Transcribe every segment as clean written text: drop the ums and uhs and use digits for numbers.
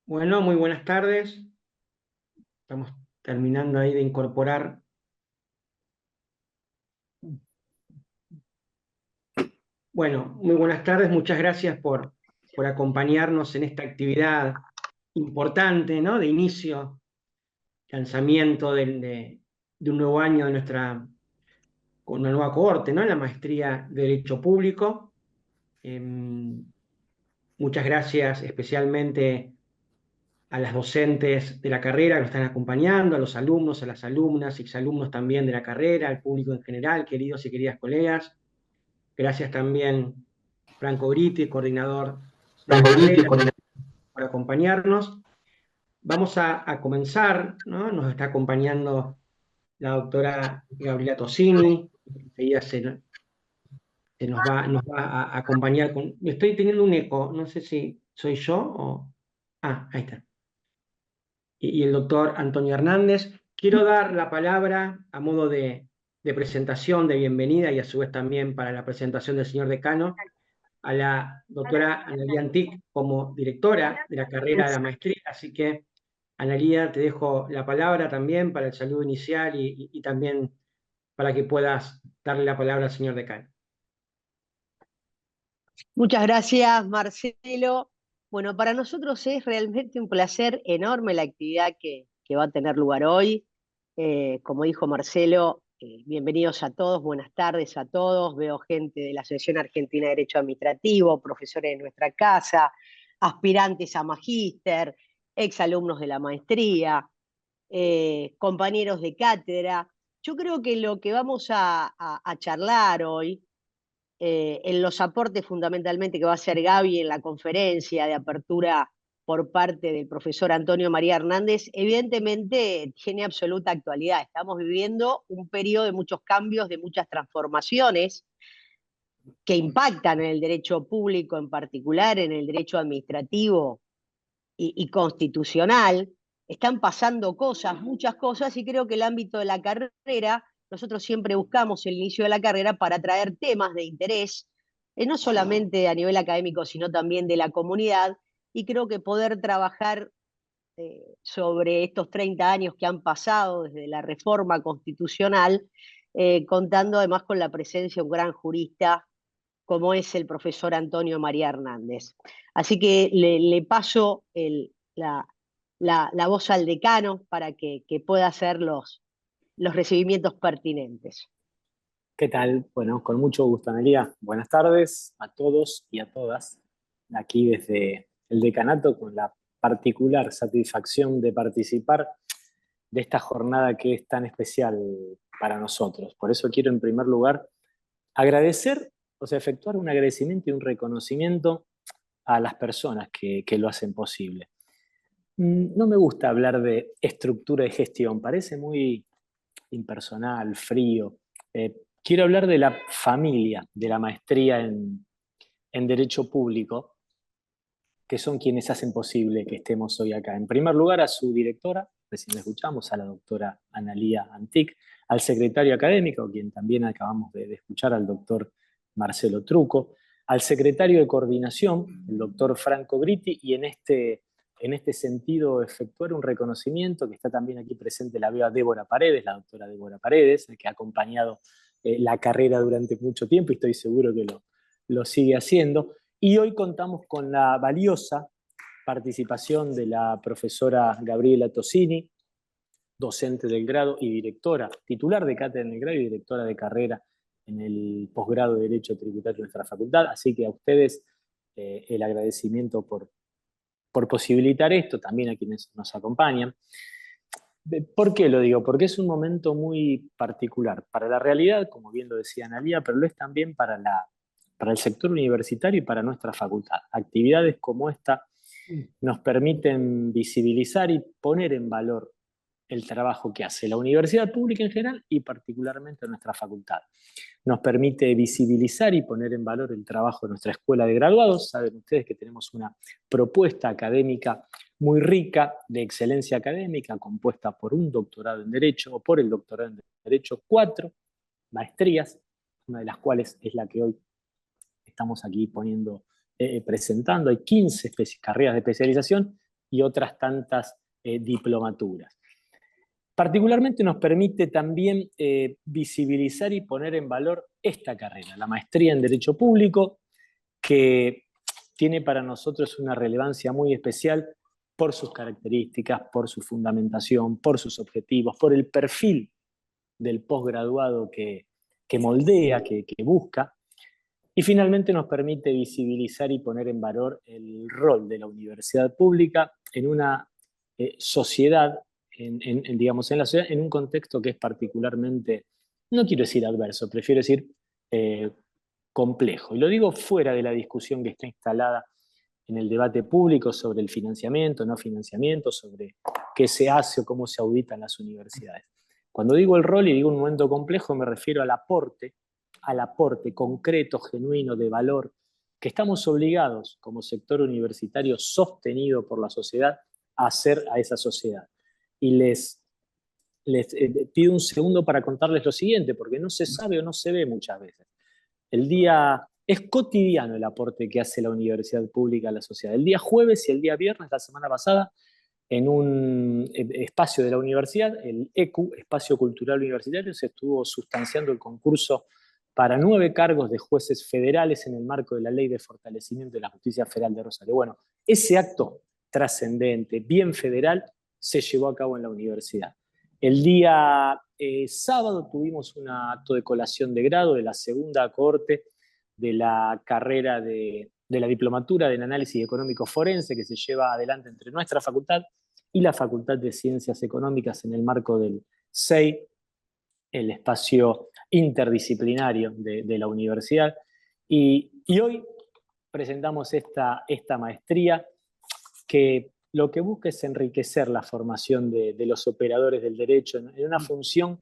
Bueno, muy buenas tardes. Estamos terminando ahí de incorporar. Bueno, muy buenas tardes. Muchas gracias por acompañarnos en esta actividad importante, ¿no? De inicio, lanzamiento de un nuevo año de con una nueva cohorte, ¿no? En la maestría de Derecho Público. Muchas gracias especialmente a las docentes de la carrera que nos están acompañando, a los alumnos, a las alumnas, exalumnos también de la carrera, al público en general, queridos y queridas colegas. Gracias también, Franco Britti, coordinador de la carrera, por acompañarnos. Vamos a comenzar, ¿no? Nos está acompañando la doctora Gabriela Tosini. Ella nos va a acompañar con... Estoy teniendo un eco, no sé si soy yo o... Ah, ahí está. Y el doctor Antonio Hernández. Quiero dar la palabra a modo de presentación, de bienvenida y a su vez también para la presentación del señor decano, a la doctora Analía Antic como directora de la carrera de la maestría. Así que, Analía, te dejo la palabra también para el saludo inicial y también para que puedas darle la palabra al señor decano. Muchas gracias, Marcelo. Bueno, para nosotros es realmente un placer enorme la actividad que va a tener lugar hoy. Como dijo Marcelo, bienvenidos a todos, buenas tardes a todos. Veo gente de la Asociación Argentina de Derecho Administrativo, profesores de nuestra casa, aspirantes a magíster, exalumnos de la maestría, compañeros de cátedra. Yo creo que lo que vamos a charlar hoy en los aportes fundamentalmente que va a hacer Gaby en la conferencia de apertura por parte del profesor Antonio María Hernández, evidentemente tiene absoluta actualidad. Estamos viviendo un periodo de muchos cambios, de muchas transformaciones que impactan en el derecho público en particular, en el derecho administrativo y constitucional. Están pasando cosas, muchas cosas, y creo que el ámbito de la carrera, nosotros siempre buscamos el inicio de la carrera para traer temas de interés, no solamente a nivel académico, sino también de la comunidad, y creo que poder trabajar sobre estos 30 años que han pasado desde la reforma constitucional, contando además con la presencia de un gran jurista como es el profesor Antonio María Hernández. Así que le paso la voz al decano para que pueda hacer los recibimientos pertinentes. ¿Qué tal? Bueno, con mucho gusto, Analía. Buenas tardes a todos y a todas. Aquí desde el decanato con la particular satisfacción de participar de esta jornada que es tan especial para nosotros. Por eso quiero en primer lugar agradecer, o sea, efectuar un agradecimiento y un reconocimiento a las personas que lo hacen posible. No me gusta hablar de estructura de gestión, parece muy impersonal, frío. Quiero hablar de la familia, de la maestría en Derecho Público, que son quienes hacen posible que estemos hoy acá. En primer lugar, a su directora, recién la escuchamos, a la doctora Analía Antic, al secretario académico, quien también acabamos de escuchar, al doctor Marcelo Truco, al secretario de coordinación, el doctor Franco Britti, y en este sentido efectuar un reconocimiento, que está también aquí presente, la veo a Débora Paredes, la doctora Débora Paredes, que ha acompañado la carrera durante mucho tiempo y estoy seguro que lo sigue haciendo. Y hoy contamos con la valiosa participación de la profesora Gabriela Tosini, docente del grado y directora, titular de cátedra en el grado y directora de carrera en el posgrado de Derecho Tributario de nuestra facultad. Así que a ustedes el agradecimiento por posibilitar esto, también a quienes nos acompañan. ¿Por qué lo digo? Porque es un momento muy particular para la realidad, como bien lo decía Analía, pero lo es también para el sector universitario y para nuestra facultad. Actividades como esta nos permiten visibilizar y poner en valor el trabajo que hace la universidad pública en general y particularmente nuestra facultad. Nos permite visibilizar y poner en valor el trabajo de nuestra escuela de graduados. Saben ustedes que tenemos una propuesta académica muy rica de excelencia académica, compuesta por un doctorado en Derecho o por el doctorado en Derecho, 4 maestrías, una de las cuales es la que hoy estamos aquí presentando. Hay 15 carreras de especialización y otras tantas diplomaturas. Particularmente nos permite también visibilizar y poner en valor esta carrera, la maestría en Derecho Público, que tiene para nosotros una relevancia muy especial por sus características, por su fundamentación, por sus objetivos, por el perfil del posgraduado que moldea, que busca, y finalmente nos permite visibilizar y poner en valor el rol de la universidad pública en una sociedad, digamos, en la sociedad, en un contexto que es particularmente, no quiero decir adverso, prefiero decir complejo. Y lo digo fuera de la discusión que está instalada en el debate público sobre el financiamiento, no financiamiento, sobre qué se hace o cómo se auditan las universidades. Cuando digo el rol y digo un momento complejo, me refiero al aporte concreto, genuino, de valor, que estamos obligados como sector universitario sostenido por la sociedad a hacer a esa sociedad. Y les pido un segundo para contarles lo siguiente, porque no se sabe o no se ve muchas veces. Es cotidiano el aporte que hace la universidad pública a la sociedad. El día jueves y el día viernes, la semana pasada, en un espacio de la universidad, el ECU, Espacio Cultural Universitario, se estuvo sustanciando el concurso para 9 cargos de jueces federales en el marco de la Ley de Fortalecimiento de la Justicia Federal de Rosario. Bueno, ese acto trascendente, bien federal, se llevó a cabo en la universidad. El día sábado tuvimos un acto de colación de grado de la segunda cohorte de la carrera de la diplomatura del análisis económico forense que se lleva adelante entre nuestra facultad y la Facultad de Ciencias Económicas en el marco del CEI, el espacio interdisciplinario de la universidad. Y hoy presentamos esta maestría que lo que busca es enriquecer la formación de los operadores del derecho en una función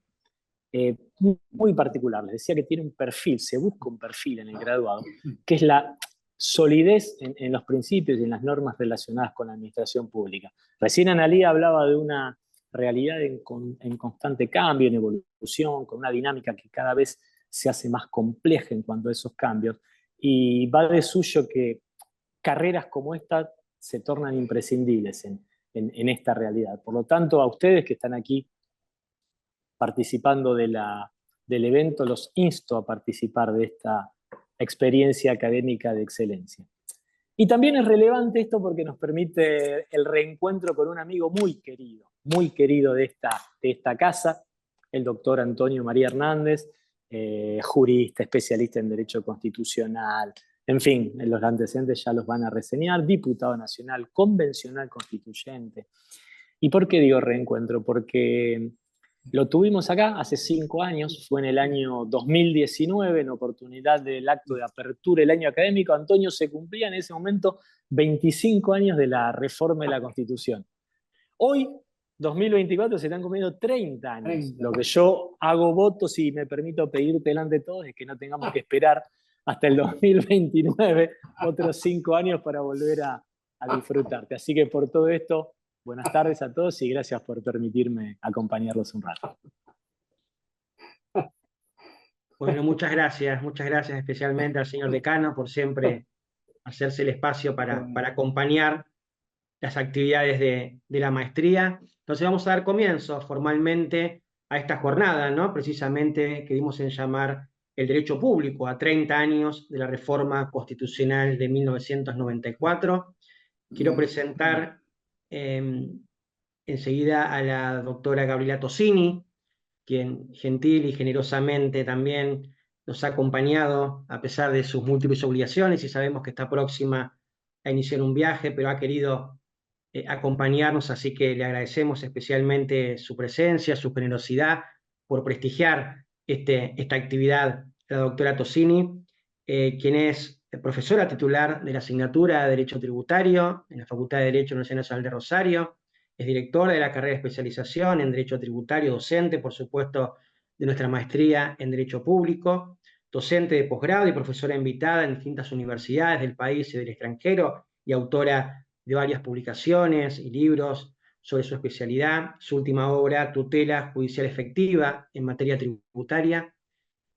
muy particular. Les decía que tiene un perfil, se busca un perfil en el graduado, que es la solidez en los principios y en las normas relacionadas con la administración pública. Recién Analía hablaba de una realidad en constante cambio, en evolución, con una dinámica que cada vez se hace más compleja en cuanto a esos cambios, y va de suyo que carreras como esta se tornan imprescindibles en esta realidad. Por lo tanto, a ustedes que están aquí participando del evento, los insto a participar de esta experiencia académica de excelencia. Y también es relevante esto porque nos permite el reencuentro con un amigo muy querido de esta casa, el doctor Antonio María Hernández, jurista, especialista en Derecho Constitucional, en fin, los antecedentes ya los van a reseñar, diputado nacional, convencional constituyente. ¿Y por qué digo reencuentro? Porque lo tuvimos acá hace 5 años, fue en el año 2019, en oportunidad del acto de apertura del año académico. Antonio, se cumplía en ese momento 25 años de la reforma de la Constitución. Hoy, 2024, se están cumpliendo 30 años. Lo que yo hago votos y me permito pedirte delante de todos es que no tengamos que esperar hasta el 2029, otros 5 años para volver a disfrutarte. Así que por todo esto, buenas tardes a todos y gracias por permitirme acompañarlos un rato. Bueno, muchas gracias especialmente al señor decano por siempre hacerse el espacio para acompañar las actividades de la maestría. Entonces vamos a dar comienzo formalmente a esta jornada, ¿no? Precisamente que dimos en llamar el derecho público a 30 años de la reforma constitucional de 1994. Quiero presentar enseguida a la doctora Gabriela Tosini, quien gentil y generosamente también nos ha acompañado a pesar de sus múltiples obligaciones y sabemos que está próxima a iniciar un viaje, pero ha querido acompañarnos, así que le agradecemos especialmente su presencia, su generosidad por prestigiar esta actividad de la doctora Tosini, quien es profesora titular de la asignatura de Derecho Tributario en la Facultad de Derecho de la Universidad Nacional de Rosario, es directora de la carrera de especialización en Derecho Tributario, docente, por supuesto, de nuestra maestría en Derecho Público, docente de posgrado y profesora invitada en distintas universidades del país y del extranjero, y autora de varias publicaciones y libros sobre su especialidad. Su última obra, Tutela Judicial Efectiva en materia tributaria.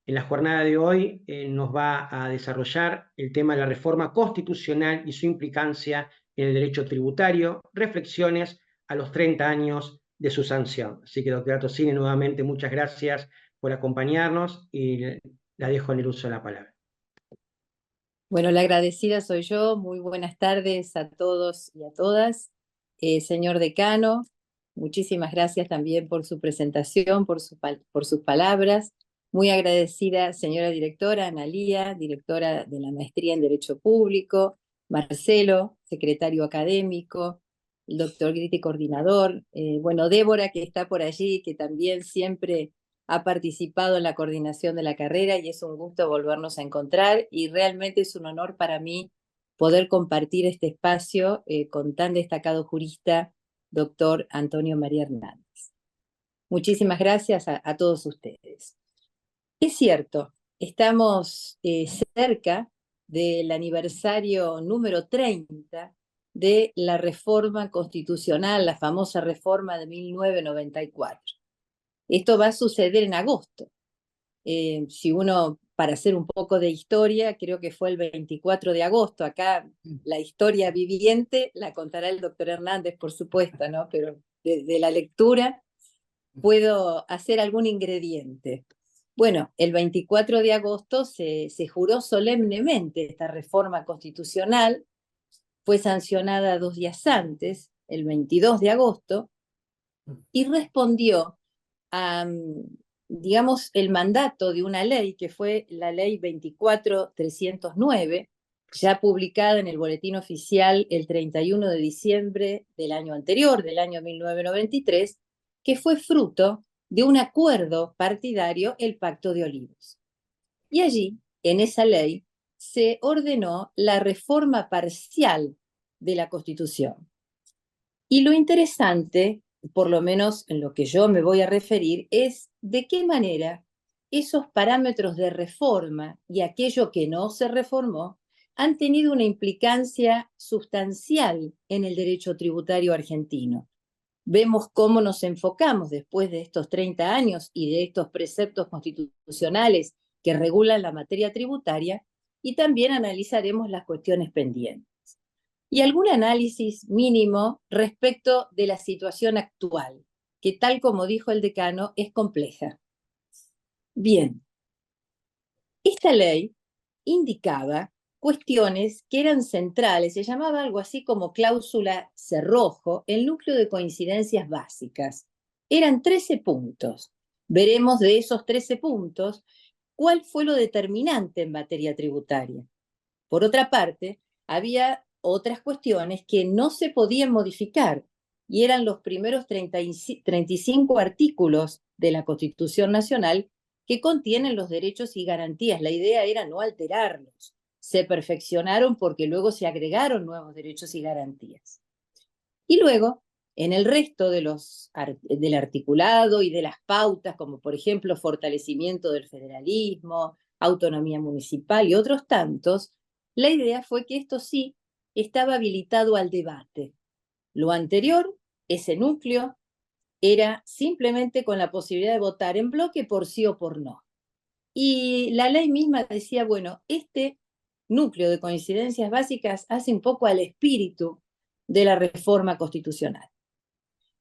En la jornada de hoy nos va a desarrollar el tema de la reforma constitucional y su implicancia en el derecho tributario, reflexiones a los 30 años de su sanción. Así que, doctora Tossini, nuevamente muchas gracias por acompañarnos y la dejo en el uso de la palabra. Bueno, la agradecida soy yo. Muy buenas tardes a todos y a todas. Señor decano, muchísimas gracias también por su presentación, por sus palabras. Muy agradecida, señora directora, Analía, directora de la Maestría en Derecho Público, Marcelo, secretario académico, el doctor Gritti, coordinador, bueno, Débora, que está por allí, que también siempre ha participado en la coordinación de la carrera, y es un gusto volvernos a encontrar, y realmente es un honor para mí poder compartir este espacio con tan destacado jurista, doctor Antonio María Hernández. Muchísimas gracias a todos ustedes. Es cierto, estamos cerca del aniversario número 30 de la reforma constitucional, la famosa reforma de 1994. Esto va a suceder en agosto. Si uno, para hacer un poco de historia, creo que fue el 24 de agosto. Acá la historia viviente la contará el doctor Hernández, por supuesto, ¿no? Pero de la lectura puedo hacer algún ingrediente. Bueno, el 24 de agosto se juró solemnemente esta reforma constitucional, fue sancionada 2 días antes, el 22 de agosto, y respondió a, digamos, el mandato de una ley que fue la ley 24.309, ya publicada en el Boletín Oficial el 31 de diciembre del año anterior, del año 1993, que fue fruto de un acuerdo partidario, el Pacto de Olivos. Y allí, en esa ley, se ordenó la reforma parcial de la Constitución. Y lo interesante, por lo menos en lo que yo me voy a referir, es de qué manera esos parámetros de reforma y aquello que no se reformó han tenido una implicancia sustancial en el derecho tributario argentino. Vemos cómo nos enfocamos después de estos 30 años y de estos preceptos constitucionales que regulan la materia tributaria, y también analizaremos las cuestiones pendientes. Y algún análisis mínimo respecto de la situación actual, que tal como dijo el decano, es compleja. Bien, esta ley indicaba cuestiones que eran centrales, se llamaba algo así como cláusula cerrojo, el núcleo de coincidencias básicas. Eran 13 puntos. Veremos de esos 13 puntos cuál fue lo determinante en materia tributaria. Por otra parte, había otras cuestiones que no se podían modificar, y eran los primeros 35 artículos de la Constitución Nacional que contienen los derechos y garantías. La idea era no alterarlos. Se perfeccionaron porque luego se agregaron nuevos derechos y garantías. Y luego, en el resto del articulado y de las pautas, como por ejemplo fortalecimiento del federalismo, autonomía municipal y otros tantos, la idea fue que esto sí estaba habilitado al debate. Lo anterior, ese núcleo, era simplemente con la posibilidad de votar en bloque por sí o por no. Y la ley misma decía, bueno, este núcleo de coincidencias básicas hace un poco al espíritu de la reforma constitucional.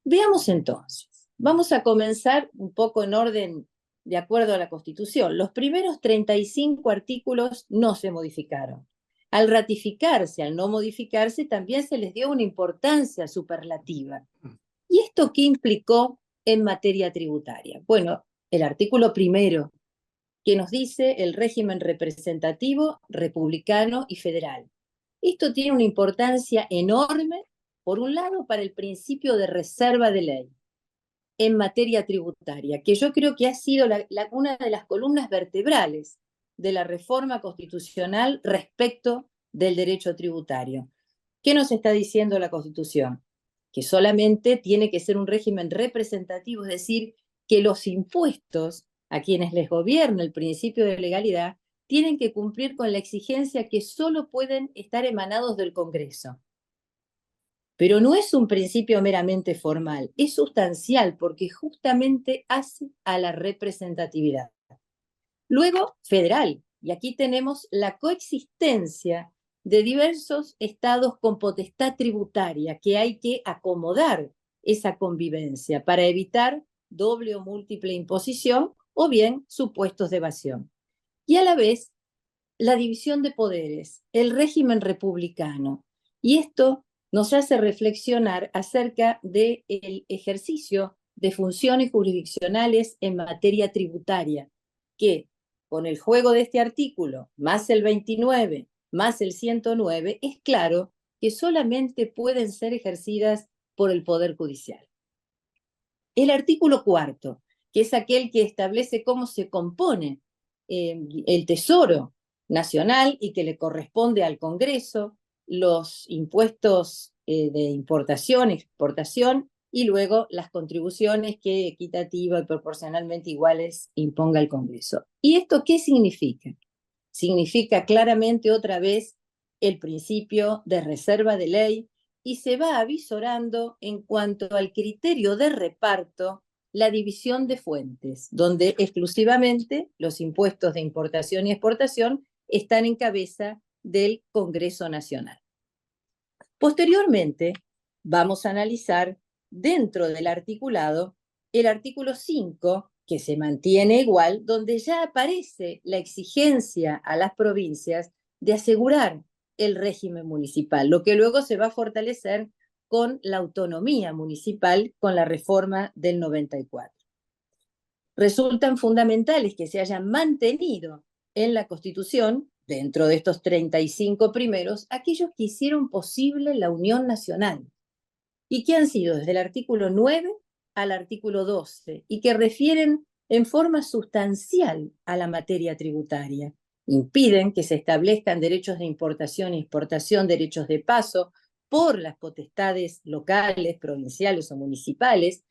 Veamos entonces, vamos a comenzar un poco en orden de acuerdo a la Constitución. Los primeros 35 artículos no se modificaron. Al ratificarse, al no modificarse, también se les dio una importancia superlativa. ¿Y esto qué implicó en materia tributaria? Bueno, el artículo primero, que nos dice el régimen representativo, republicano y federal. Esto tiene una importancia enorme, por un lado, para el principio de reserva de ley en materia tributaria, que yo creo que ha sido una de las columnas vertebrales de la reforma constitucional respecto del derecho tributario. ¿Qué nos está diciendo la Constitución? Que solamente tiene que ser un régimen representativo, es decir, que los impuestos a quienes les gobierna el principio de legalidad tienen que cumplir con la exigencia que solo pueden estar emanados del Congreso. Pero no es un principio meramente formal, es sustancial porque justamente hace a la representatividad. Luego, federal, y aquí tenemos la coexistencia de diversos estados con potestad tributaria, que hay que acomodar esa convivencia para evitar doble o múltiple imposición o bien supuestos de evasión. Y a la vez, la división de poderes, el régimen republicano. Y esto nos hace reflexionar acerca del ejercicio de funciones jurisdiccionales en materia tributaria, que con el juego de este artículo, más el 29, más el 109, es claro que solamente pueden ser ejercidas por el Poder Judicial. El artículo 4, que es aquel que establece cómo se compone el Tesoro Nacional y que le corresponde al Congreso, los impuestos de importación, exportación y luego las contribuciones que equitativa y proporcionalmente iguales imponga el Congreso. ¿Y esto qué significa? Significa claramente otra vez el principio de reserva de ley y se va avisorando en cuanto al criterio de reparto la división de fuentes, donde exclusivamente los impuestos de importación y exportación están en cabeza del Congreso Nacional. Posteriormente, vamos a analizar dentro del articulado el artículo 5, que se mantiene igual, donde ya aparece la exigencia a las provincias de asegurar el régimen municipal, lo que luego se va a fortalecer con la autonomía municipal con la reforma del 94. Resultan fundamentales que se hayan mantenido en la Constitución, dentro de estos 35 primeros, aquellos que hicieron posible la unión nacional y que han sido desde el artículo 9 al artículo 12 y que refieren en forma sustancial a la materia tributaria. Impiden que se establezcan derechos de importación e exportación, derechos de paso por las potestades locales, provinciales o municipales,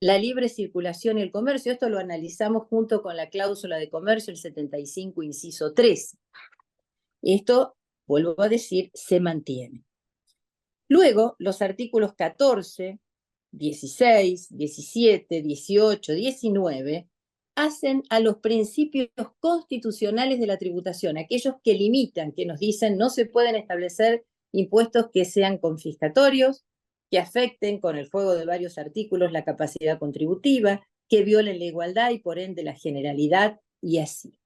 la libre circulación y el comercio. Esto lo analizamos junto con la cláusula de comercio, el 75, inciso 3. Esto, vuelvo a decir, se mantiene. Luego, los artículos 14, 16, 17, 18, 19 hacen a los principios constitucionales de la tributación, aquellos que limitan, que nos dicen no se pueden establecer impuestos que sean confiscatorios, que afecten con el juego de varios artículos la capacidad contributiva, que violen la igualdad y por ende la generalidad y así.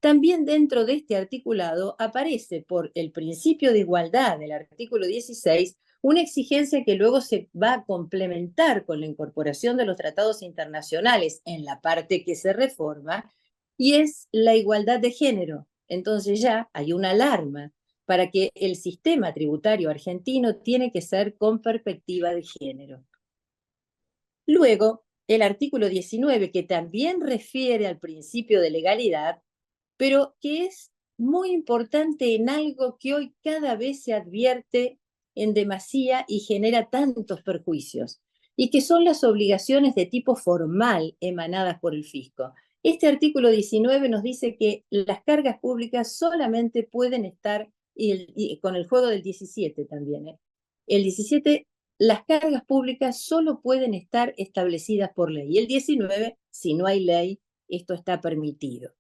También dentro de este articulado aparece por el principio de igualdad del artículo 16 una exigencia que luego se va a complementar con la incorporación de los tratados internacionales en la parte que se reforma, y es la igualdad de género. Entonces ya hay una alarma para que el sistema tributario argentino tiene que ser con perspectiva de género. Luego, el artículo 19, que también refiere al principio de legalidad, pero que es muy importante en algo que hoy cada vez se advierte en demasía y genera tantos perjuicios, y que son las obligaciones de tipo formal emanadas por el fisco. Este artículo 19 nos dice que las cargas públicas solamente pueden estar, y con el juego del 17 también, el 17, las cargas públicas solo pueden estar establecidas por ley, y el 19, si no hay ley, esto está permitido.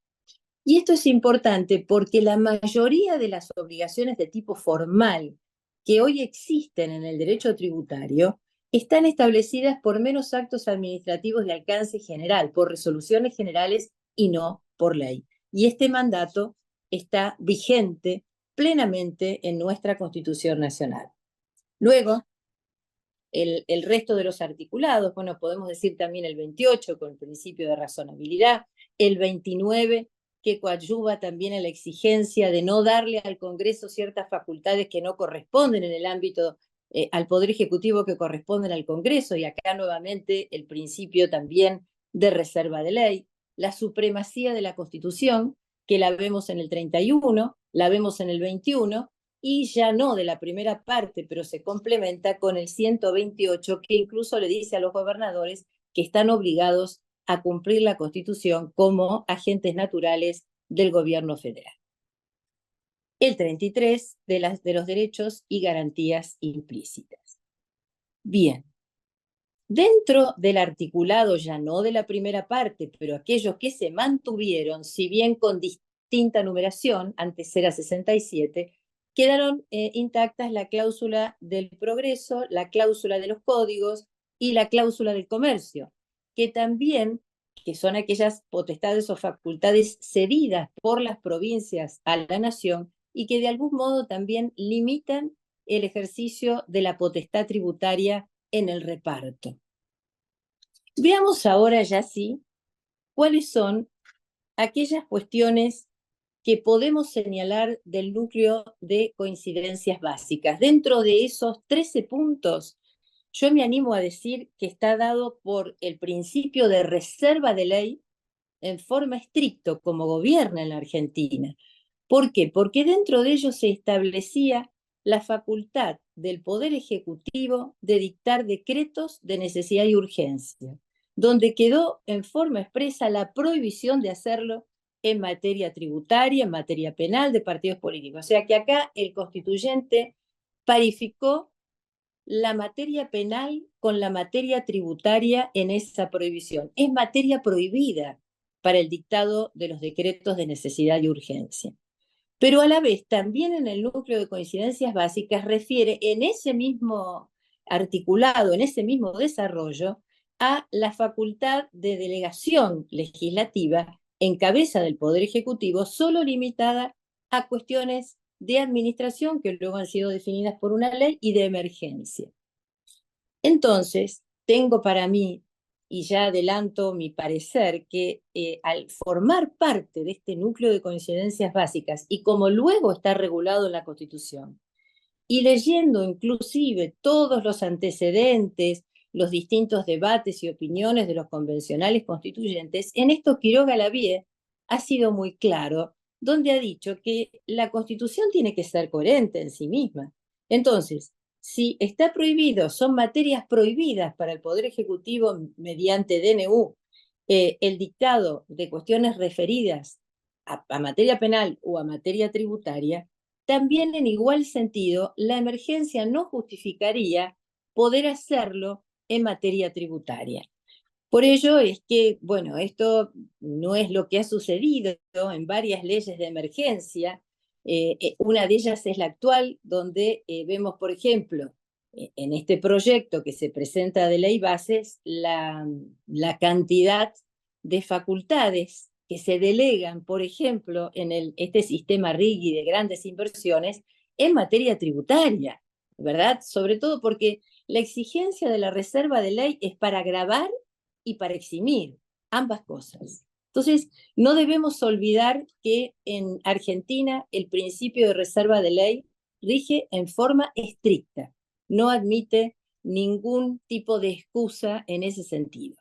Y esto es importante porque la mayoría de las obligaciones de tipo formal que hoy existen en el derecho tributario están establecidas por meros actos administrativos de alcance general, por resoluciones generales y no por ley. Y este mandato está vigente plenamente en nuestra Constitución Nacional. Luego, el resto de los articulados, bueno, podemos decir también el 28 con el principio de razonabilidad, el 29 que coadyuva también a la exigencia de no darle al Congreso ciertas facultades que no corresponden en el ámbito al Poder Ejecutivo que corresponden al Congreso, y acá nuevamente el principio también de reserva de ley, la supremacía de la Constitución, que la vemos en el 31, la vemos en el 21, y ya no de la primera parte, pero se complementa con el 128, que incluso le dice a los gobernadores que están obligados a cumplir la Constitución como agentes naturales del gobierno federal. El 33 de los derechos y garantías implícitas. Bien, dentro del articulado, ya no de la primera parte, pero aquellos que se mantuvieron, si bien con distinta numeración, antes era 67, quedaron intactas la cláusula del progreso, la cláusula de los códigos y la cláusula del comercio, que también, que son aquellas potestades o facultades cedidas por las provincias a la nación y que de algún modo también limitan el ejercicio de la potestad tributaria en el reparto. Veamos ahora ya sí cuáles son aquellas cuestiones que podemos señalar del núcleo de coincidencias básicas. Dentro de esos 13 puntos, yo me animo a decir que está dado por el principio de reserva de ley en forma estricta, como gobierna en la Argentina. ¿Por qué? Porque dentro de ello se establecía la facultad del Poder Ejecutivo de dictar decretos de necesidad y urgencia, donde quedó en forma expresa la prohibición de hacerlo en materia tributaria, en materia penal, de partidos políticos. O sea que acá el constituyente parificó la materia penal con la materia tributaria en esa prohibición. Es materia prohibida para el dictado de los decretos de necesidad y urgencia. Pero a la vez, también en el núcleo de coincidencias básicas refiere en ese mismo articulado, en ese mismo desarrollo, a la facultad de delegación legislativa en cabeza del Poder Ejecutivo, solo limitada a cuestiones de administración que luego han sido definidas por una ley y de emergencia. Entonces, tengo para mí, y ya adelanto mi parecer, que al formar parte de este núcleo de coincidencias básicas y como luego está regulado en la Constitución, y leyendo inclusive todos los antecedentes, los distintos debates y opiniones de los convencionales constituyentes, en esto Quiroga Lavie ha sido muy claro, donde ha dicho que la Constitución tiene que ser coherente en sí misma. Entonces, si está prohibido, son materias prohibidas para el Poder Ejecutivo mediante DNU, el dictado de cuestiones referidas a materia penal o a materia tributaria, también en igual sentido, la emergencia no justificaría poder hacerlo en materia tributaria. Por ello es que, bueno, esto no es lo que ha sucedido en varias leyes de emergencia. Una de ellas es la actual, donde vemos, por ejemplo, en este proyecto que se presenta de ley bases, la cantidad de facultades que se delegan, por ejemplo, en este sistema RIGI de grandes inversiones en materia tributaria, ¿verdad? Sobre todo porque la exigencia de la reserva de ley es para gravar y para eximir, ambas cosas. Entonces, no debemos olvidar que en Argentina el principio de reserva de ley rige en forma estricta, no admite ningún tipo de excusa en ese sentido.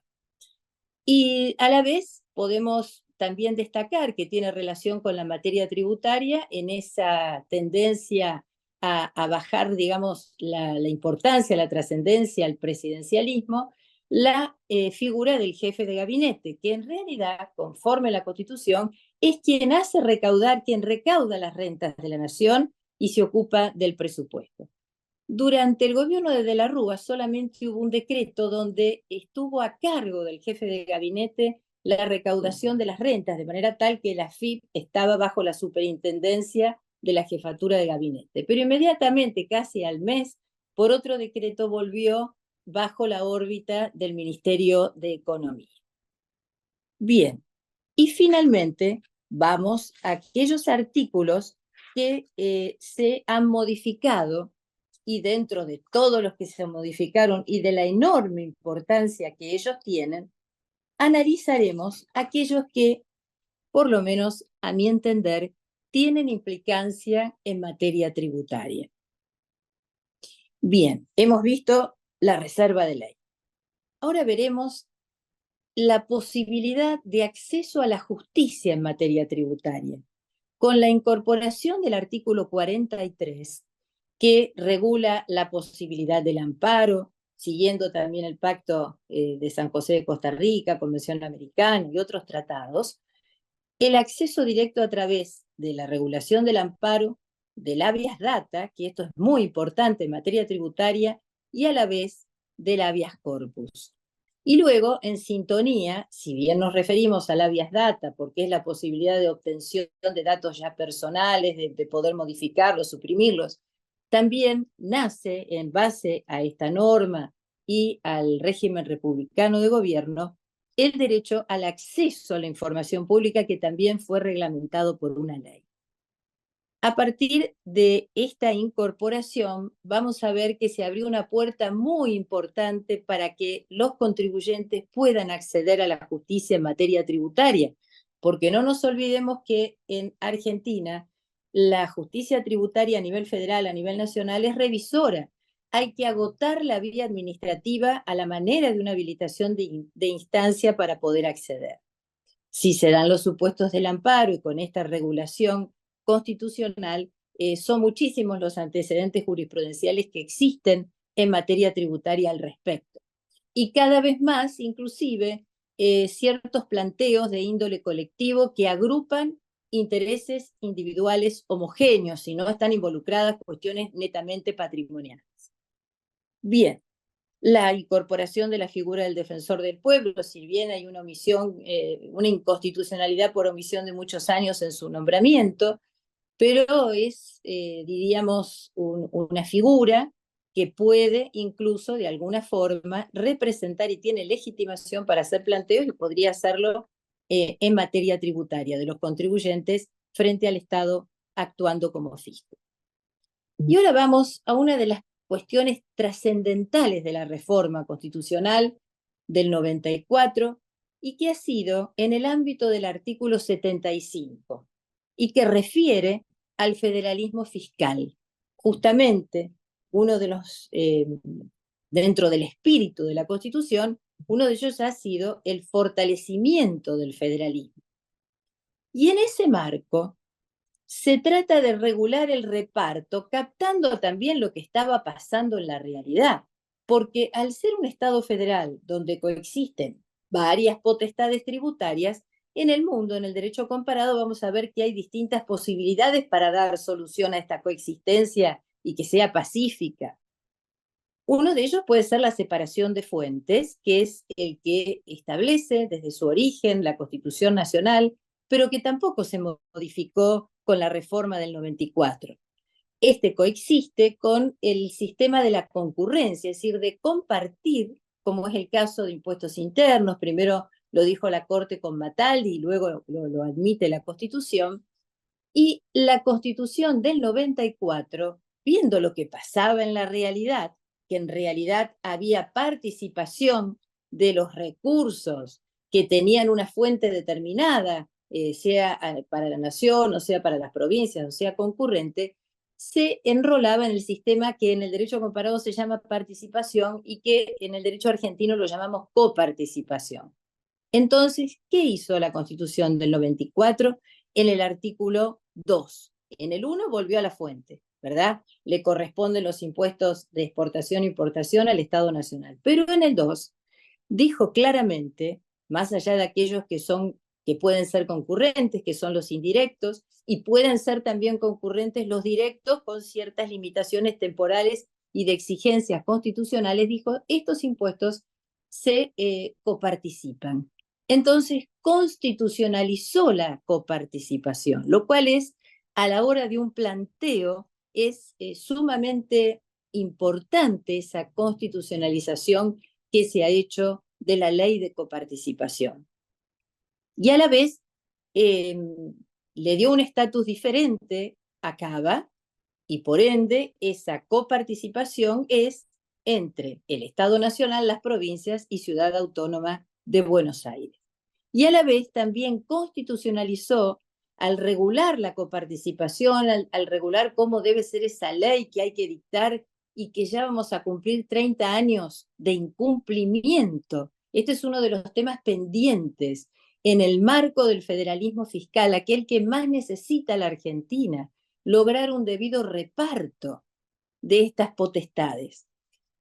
Y a la vez podemos también destacar que tiene relación con la materia tributaria en esa tendencia a bajar, digamos, la importancia, la trascendencia al presidencialismo, la figura del jefe de gabinete, que en realidad, conforme a la Constitución, es quien hace recaudar, quien recauda las rentas de la nación y se ocupa del presupuesto. Durante el gobierno de la Rúa solamente hubo un decreto donde estuvo a cargo del jefe de gabinete la recaudación de las rentas, de manera tal que la AFIP estaba bajo la superintendencia de la jefatura de gabinete. Pero inmediatamente, casi al mes, por otro decreto volvió bajo la órbita del Ministerio de Economía. Bien, y finalmente vamos a aquellos artículos que se han modificado y dentro de todos los que se modificaron y de la enorme importancia que ellos tienen, analizaremos aquellos que, por lo menos a mi entender, tienen implicancia en materia tributaria. Bien, hemos visto la reserva de ley. Ahora veremos la posibilidad de acceso a la justicia en materia tributaria, con la incorporación del artículo 43, que regula la posibilidad del amparo, siguiendo también el Pacto de San José de Costa Rica, Convención Americana y otros tratados, el acceso directo a través de la regulación del amparo, del habeas data, que esto es muy importante en materia tributaria, y a la vez del habeas corpus. Y luego, en sintonía, si bien nos referimos al habeas data, porque es la posibilidad de obtención de datos ya personales, de poder modificarlos, suprimirlos, también nace en base a esta norma y al régimen republicano de gobierno el derecho al acceso a la información pública, que también fue reglamentado por una ley. A partir de esta incorporación, vamos a ver que se abrió una puerta muy importante para que los contribuyentes puedan acceder a la justicia en materia tributaria, porque no nos olvidemos que en Argentina la justicia tributaria a nivel federal, a nivel nacional, es revisora. Hay que agotar la vía administrativa a la manera de una habilitación de instancia para poder acceder. Si se dan los supuestos del amparo y con esta regulación constitucional, son muchísimos los antecedentes jurisprudenciales que existen en materia tributaria al respecto. Y cada vez más, inclusive, ciertos planteos de índole colectivo que agrupan intereses individuales homogéneos y no están involucradas cuestiones netamente patrimoniales. Bien, la incorporación de la figura del defensor del pueblo, si bien hay una omisión, una inconstitucionalidad por omisión de muchos años en su nombramiento, pero es, diríamos, una figura que puede incluso de alguna forma representar y tiene legitimación para hacer planteos y podría hacerlo en materia tributaria de los contribuyentes frente al Estado actuando como fisco. Y ahora vamos a una de las cuestiones trascendentales de la reforma constitucional del 94 y que ha sido en el ámbito del artículo 75 y que refiere al federalismo fiscal. Justamente uno de los, dentro del espíritu de la Constitución, uno de ellos ha sido el fortalecimiento del federalismo. Y en ese marco se trata de regular el reparto, captando también lo que estaba pasando en la realidad, porque al ser un Estado federal donde coexisten varias potestades tributarias, en el mundo, en el derecho comparado, vamos a ver que hay distintas posibilidades para dar solución a esta coexistencia y que sea pacífica. Uno de ellos puede ser la separación de fuentes, que es el que establece desde su origen la Constitución Nacional, pero que tampoco se modificó con la reforma del 94. Este coexiste con el sistema de la concurrencia, es decir, de compartir, como es el caso de impuestos internos. Primero lo dijo la Corte con Mataldi y luego lo admite la Constitución. Y la Constitución del 94, viendo lo que pasaba en la realidad, que en realidad había participación de los recursos que tenían una fuente determinada, sea para la nación, o sea para las provincias, o sea concurrente, se enrolaba en el sistema que en el derecho comparado se llama participación y que en el derecho argentino lo llamamos coparticipación. Entonces, ¿qué hizo la Constitución del 94? En el artículo 2. En el 1 volvió a la fuente, ¿verdad? Le corresponden los impuestos de exportación e importación al Estado Nacional. Pero en el 2 dijo claramente, más allá de aquellos que pueden ser concurrentes, que son los indirectos, y pueden ser también concurrentes los directos con ciertas limitaciones temporales y de exigencias constitucionales, dijo, estos impuestos se coparticipan. Entonces constitucionalizó la coparticipación, lo cual es, a la hora de un planteo, es sumamente importante esa constitucionalización que se ha hecho de la ley de coparticipación. Y a la vez le dio un estatus diferente a Cava y por ende esa coparticipación es entre el Estado Nacional, las provincias y Ciudad Autónoma de Buenos Aires. Y a la vez también constitucionalizó, al regular la coparticipación, al regular cómo debe ser esa ley que hay que dictar y que ya vamos a cumplir 30 años de incumplimiento. Este es uno de los temas pendientes en el marco del federalismo fiscal, aquel que más necesita la Argentina, lograr un debido reparto de estas potestades.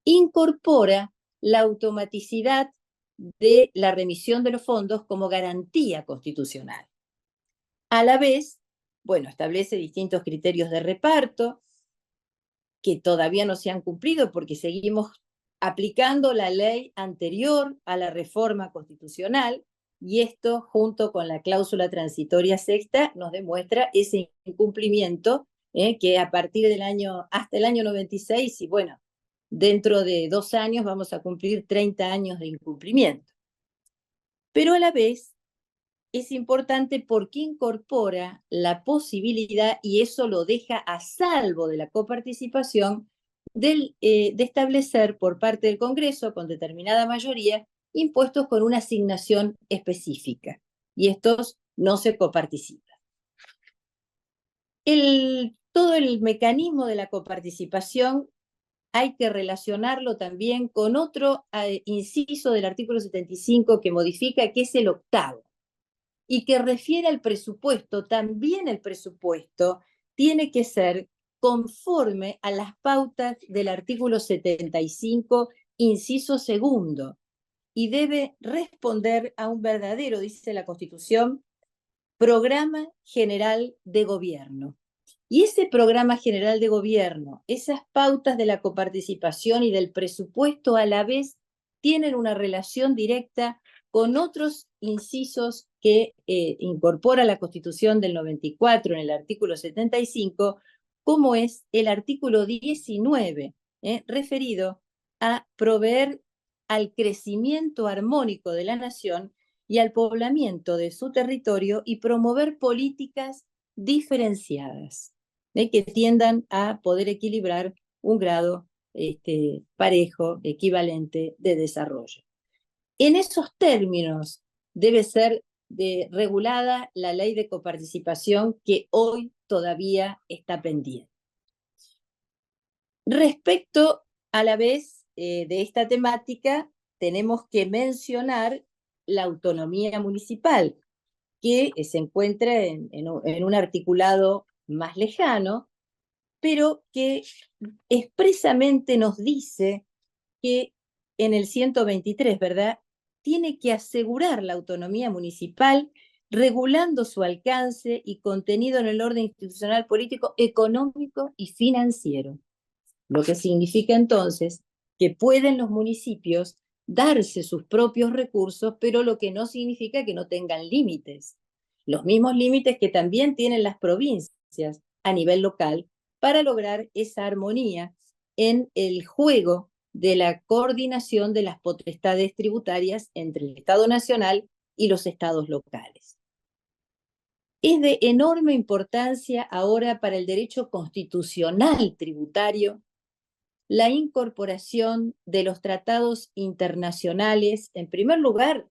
Incorpora la automaticidad de la remisión de los fondos como garantía constitucional. A la vez, bueno, establece distintos criterios de reparto que todavía no se han cumplido porque seguimos aplicando la ley anterior a la reforma constitucional, y esto, junto con la cláusula transitoria sexta, nos demuestra ese incumplimiento que a partir del año, hasta el año 96, y bueno, dentro de 2 años vamos a cumplir 30 años de incumplimiento. Pero a la vez es importante porque incorpora la posibilidad, y eso lo deja a salvo de la coparticipación, de establecer por parte del Congreso, con determinada mayoría, impuestos con una asignación específica. Y estos no se coparticipan. Todo el mecanismo de la coparticipación hay que relacionarlo también con otro inciso del artículo 75 que modifica, que es el 8º, y que refiere al presupuesto. También el presupuesto tiene que ser conforme a las pautas del artículo 75, inciso 2, y debe responder a un verdadero, dice la Constitución, programa general de gobierno. Y ese programa general de gobierno, esas pautas de la coparticipación y del presupuesto a la vez tienen una relación directa con otros incisos que incorpora la Constitución del 94 en el artículo 75, como es el artículo 19, referido a proveer al crecimiento armónico de la nación y al poblamiento de su territorio y promover políticas diferenciadas, que tiendan a poder equilibrar un grado parejo, equivalente de desarrollo. En esos términos debe ser regulada la ley de coparticipación, que hoy todavía está pendiente. Respecto a la vez de esta temática, tenemos que mencionar la autonomía municipal, que se encuentra en un articulado más lejano, pero que expresamente nos dice que en el 123, ¿verdad?, tiene que asegurar la autonomía municipal, regulando su alcance y contenido en el orden institucional, político, económico y financiero. Lo que significa entonces que pueden los municipios darse sus propios recursos, pero lo que no significa que no tengan límites. Los mismos límites que también tienen las provincias a nivel local para lograr esa armonía en el juego de la coordinación de las potestades tributarias entre el Estado Nacional y los estados locales. Es de enorme importancia ahora para el derecho constitucional tributario la incorporación de los tratados internacionales, en primer lugar,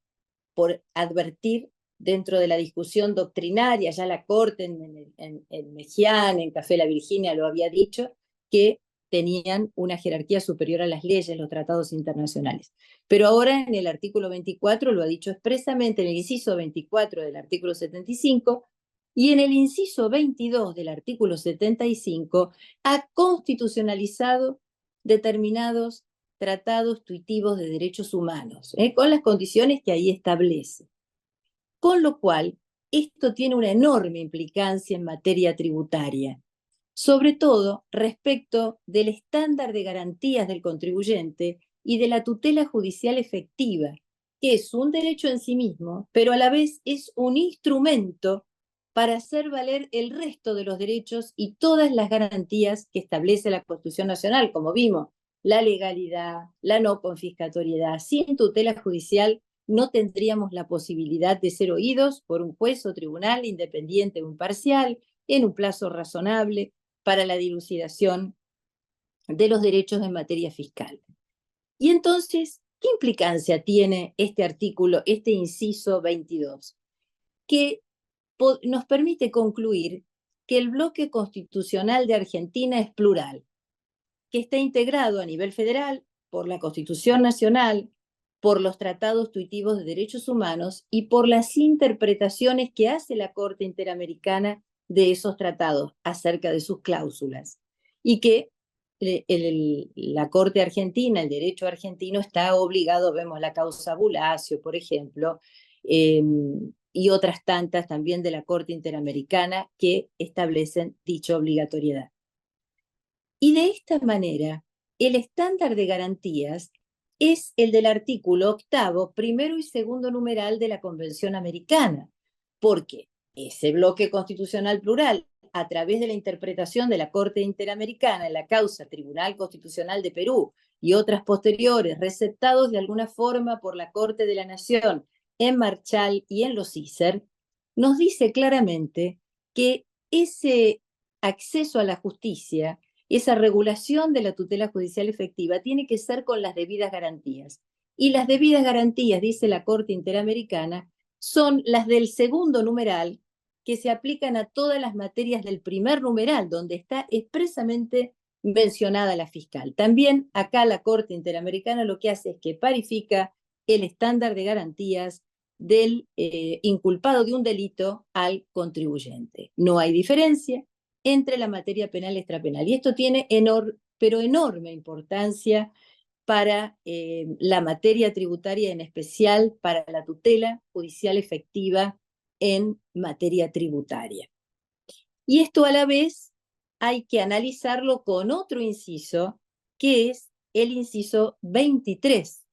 por advertir dentro de la discusión doctrinaria, ya la Corte en Mejián, en Café La Virginia lo había dicho, que tenían una jerarquía superior a las leyes, los tratados internacionales. Pero ahora en el artículo 24 lo ha dicho expresamente, en el inciso 24 del artículo 75, y en el inciso 22 del artículo 75 ha constitucionalizado determinados tratados tuitivos de derechos humanos, con las condiciones que ahí establece. Con lo cual, esto tiene una enorme implicancia en materia tributaria, sobre todo respecto del estándar de garantías del contribuyente y de la tutela judicial efectiva, que es un derecho en sí mismo, pero a la vez es un instrumento para hacer valer el resto de los derechos y todas las garantías que establece la Constitución Nacional, como vimos, la legalidad, la no confiscatoriedad. Sin tutela judicial no tendríamos la posibilidad de ser oídos por un juez o tribunal independiente o imparcial en un plazo razonable para la dilucidación de los derechos en materia fiscal. Y entonces, ¿qué implicancia tiene este artículo, este inciso 22? Que nos permite concluir que el bloque constitucional de Argentina es plural, que está integrado a nivel federal por la Constitución Nacional, por los tratados tuitivos de derechos humanos y por las interpretaciones que hace la Corte Interamericana de esos tratados acerca de sus cláusulas. Y que la Corte Argentina, el derecho argentino está obligado, vemos la causa Bulacio, por ejemplo, y otras tantas también de la Corte Interamericana que establecen dicha obligatoriedad. Y de esta manera, el estándar de garantías es el del artículo 8º, primero y segundo numeral de la Convención Americana, porque ese bloque constitucional plural, a través de la interpretación de la Corte Interamericana en la causa Tribunal Constitucional de Perú y otras posteriores, receptados de alguna forma por la Corte de la Nación en Marchal y en los ISER, nos dice claramente que ese acceso a la justicia, esa regulación de la tutela judicial efectiva, tiene que ser con las debidas garantías. Y las debidas garantías, dice la Corte Interamericana, son las del segundo numeral, que se aplican a todas las materias del primer numeral, donde está expresamente mencionada la fiscal. También acá la Corte Interamericana lo que hace es que parifica el estándar de garantías del inculpado de un delito al contribuyente. No hay diferencia entre la materia penal y extrapenal. Y esto tiene enorme importancia para la materia tributaria, en especial para la tutela judicial efectiva en materia tributaria. Y esto a la vez hay que analizarlo con otro inciso, que es el inciso 23,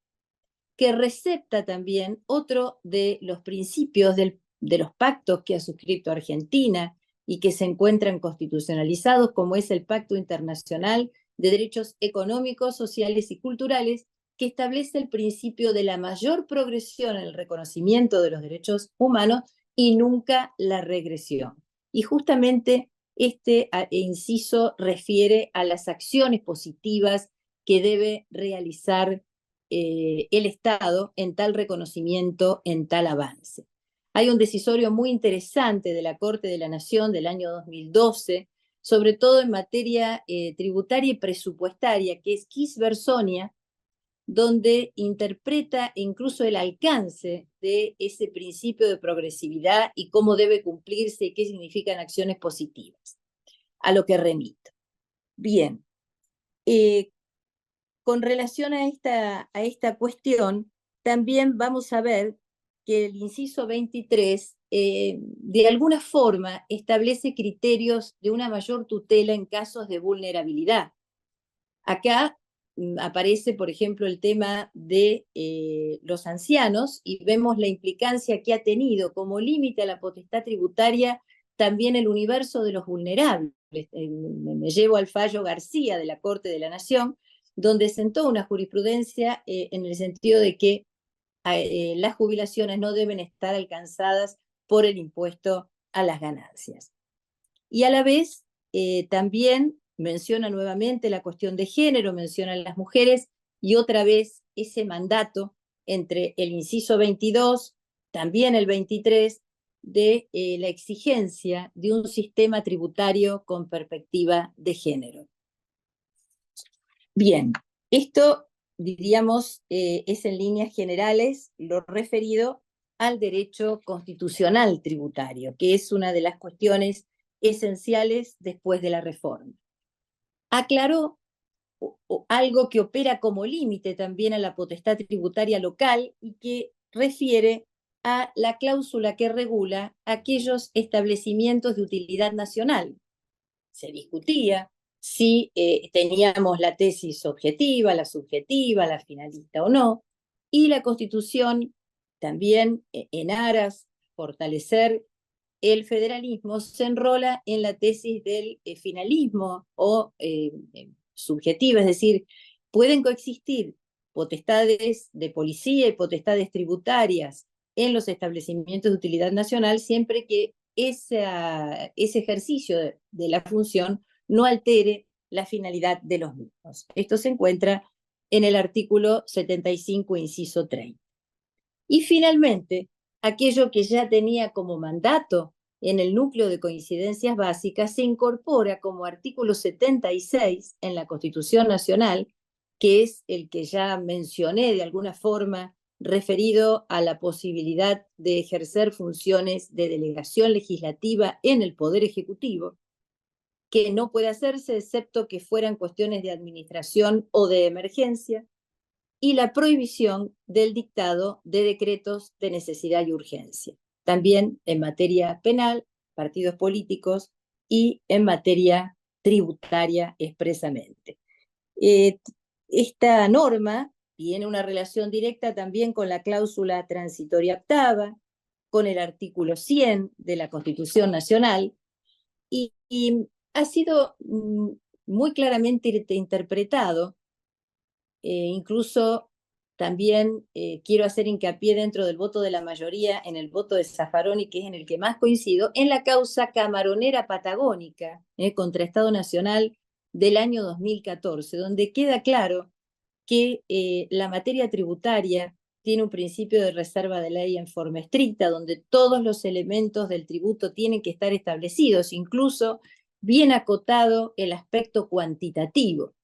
que recepta también otro de los principios de los pactos que ha suscrito Argentina y que se encuentran constitucionalizados, como es el Pacto Internacional de Derechos Económicos, Sociales y Culturales, que establece el principio de la mayor progresión en el reconocimiento de los derechos humanos y nunca la regresión. Y justamente este inciso refiere a las acciones positivas que debe realizar el Estado en tal reconocimiento, en tal avance. Hay un decisorio muy interesante de la Corte de la Nación del año 2012, sobre todo en materia tributaria y presupuestaria, que es Quis Versonia, donde interpreta incluso el alcance de ese principio de progresividad y cómo debe cumplirse y qué significan acciones positivas, a lo que remito. Bien, con relación a esta cuestión, también vamos a ver que el inciso 23 de alguna forma establece criterios de una mayor tutela en casos de vulnerabilidad. Acá aparece, por ejemplo, el tema de los ancianos y vemos la implicancia que ha tenido como límite a la potestad tributaria también el universo de los vulnerables. Me llevo al fallo García de la Corte de la Nación, donde sentó una jurisprudencia en el sentido de que las jubilaciones no deben estar alcanzadas por el impuesto a las ganancias. Y a la vez también menciona nuevamente la cuestión de género, menciona a las mujeres y otra vez ese mandato entre el inciso 22, también el 23, de la exigencia de un sistema tributario con perspectiva de género. Bien, esto, diríamos, es en líneas generales lo referido al derecho constitucional tributario, que es una de las cuestiones esenciales después de la reforma. Aclaró algo que opera como límite también a la potestad tributaria local y que refiere a la cláusula que regula aquellos establecimientos de utilidad nacional. Se discutía si teníamos la tesis objetiva, la subjetiva, la finalista o no, y la Constitución también en aras fortalecer el federalismo se enrola en la tesis del finalismo o subjetiva, es decir, pueden coexistir potestades de policía y potestades tributarias en los establecimientos de utilidad nacional siempre que ese ejercicio de la función no altere la finalidad de los mismos. Esto se encuentra en el artículo 75, inciso 30. Y finalmente, aquello que ya tenía como mandato en el núcleo de coincidencias básicas se incorpora como artículo 76 en la Constitución Nacional, que es el que ya mencioné de alguna forma, referido a la posibilidad de ejercer funciones de delegación legislativa en el Poder Ejecutivo, que no puede hacerse excepto que fueran cuestiones de administración o de emergencia, y la prohibición del dictado de decretos de necesidad y urgencia, también en materia penal, partidos políticos y en materia tributaria expresamente. Esta norma tiene una relación directa también con la cláusula transitoria octava, con el artículo 100 de la Constitución Nacional, y ha sido muy claramente interpretado. Incluso también quiero hacer hincapié dentro del voto de la mayoría, en el voto de Zaffaroni, que es en el que más coincido, en la causa camaronera patagónica contra Estado Nacional del año 2014, donde queda claro que la materia tributaria tiene un principio de reserva de ley en forma estricta, donde todos los elementos del tributo tienen que estar establecidos, incluso bien acotado el aspecto cuantitativo.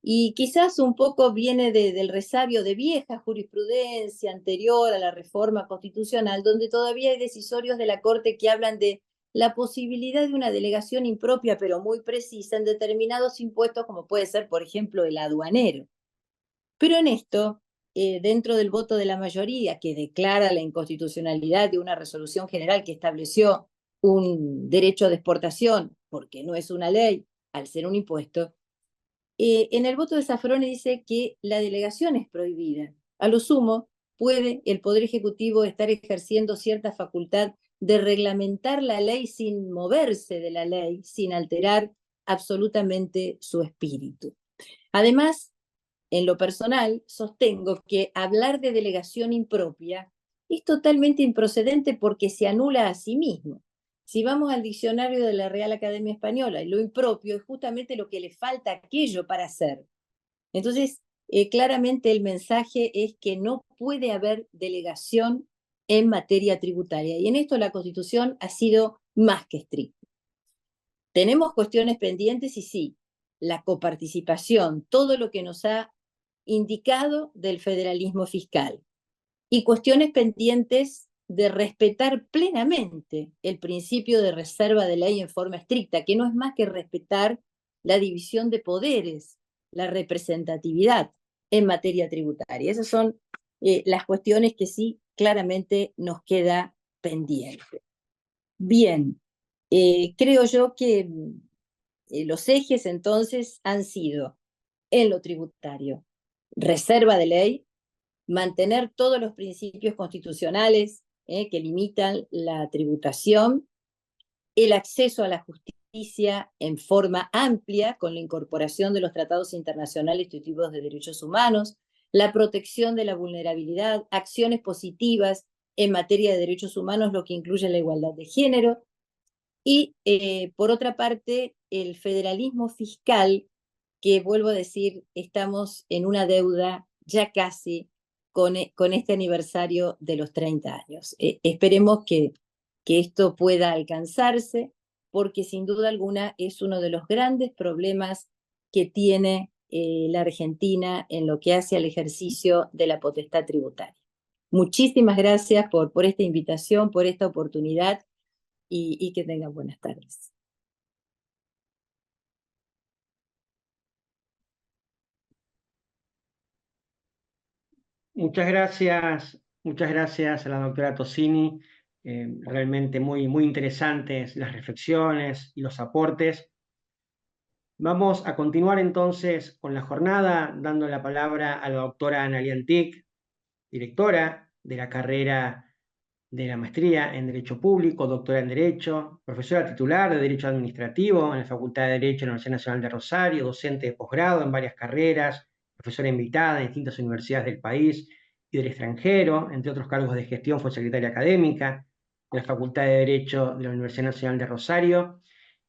Y quizás un poco viene del resabio de vieja jurisprudencia anterior a la reforma constitucional, donde todavía hay decisorios de la Corte que hablan de la posibilidad de una delegación impropia, pero muy precisa, en determinados impuestos, como puede ser, por ejemplo, el aduanero. Pero en esto, dentro del voto de la mayoría, que declara la inconstitucionalidad de una resolución general que estableció un derecho de exportación, porque no es una ley, al ser un impuesto, en el voto de Zaffaroni dice que la delegación es prohibida. A lo sumo, puede el Poder Ejecutivo estar ejerciendo cierta facultad de reglamentar la ley sin moverse de la ley, sin alterar absolutamente su espíritu. Además, en lo personal, sostengo que hablar de delegación impropia es totalmente improcedente porque se anula a sí mismo. Si vamos al diccionario de la Real Academia Española, lo impropio es justamente lo que le falta a aquello para hacer. Entonces, claramente el mensaje es que no puede haber delegación en materia tributaria. Y en esto la Constitución ha sido más que estricta. Tenemos cuestiones pendientes y sí, la coparticipación, todo lo que nos ha indicado del federalismo fiscal, y cuestiones pendientes de respetar plenamente el principio de reserva de ley en forma estricta, que no es más que respetar la división de poderes, la representatividad en materia tributaria. Esas son las cuestiones que sí claramente nos queda pendiente. Bien, creo yo que los ejes entonces han sido en lo tributario, reserva de ley, mantener todos los principios constitucionales que limitan la tributación, el acceso a la justicia en forma amplia con la incorporación de los tratados internacionales institutivos de derechos humanos, la protección de la vulnerabilidad, acciones positivas en materia de derechos humanos, lo que incluye la igualdad de género, y por otra parte, el federalismo fiscal, que vuelvo a decir, estamos en una deuda ya casi con este aniversario de los 30 años. Esperemos que esto pueda alcanzarse, porque sin duda alguna es uno de los grandes problemas que tiene la Argentina en lo que hace al ejercicio de la potestad tributaria. Muchísimas gracias por esta invitación, por esta oportunidad, y que tengan buenas tardes. Muchas gracias a la doctora Tossini. Realmente muy interesantes las reflexiones y los aportes. Vamos a continuar entonces con la jornada, dando la palabra a la doctora Analía Antic, directora de la carrera de la maestría en Derecho Público, doctora en Derecho, profesora titular de Derecho Administrativo en la Facultad de Derecho de la Universidad Nacional de Rosario, docente de posgrado en varias carreras, profesora invitada en distintas universidades del país y del extranjero. Entre otros cargos de gestión fue secretaria académica de la Facultad de Derecho de la Universidad Nacional de Rosario.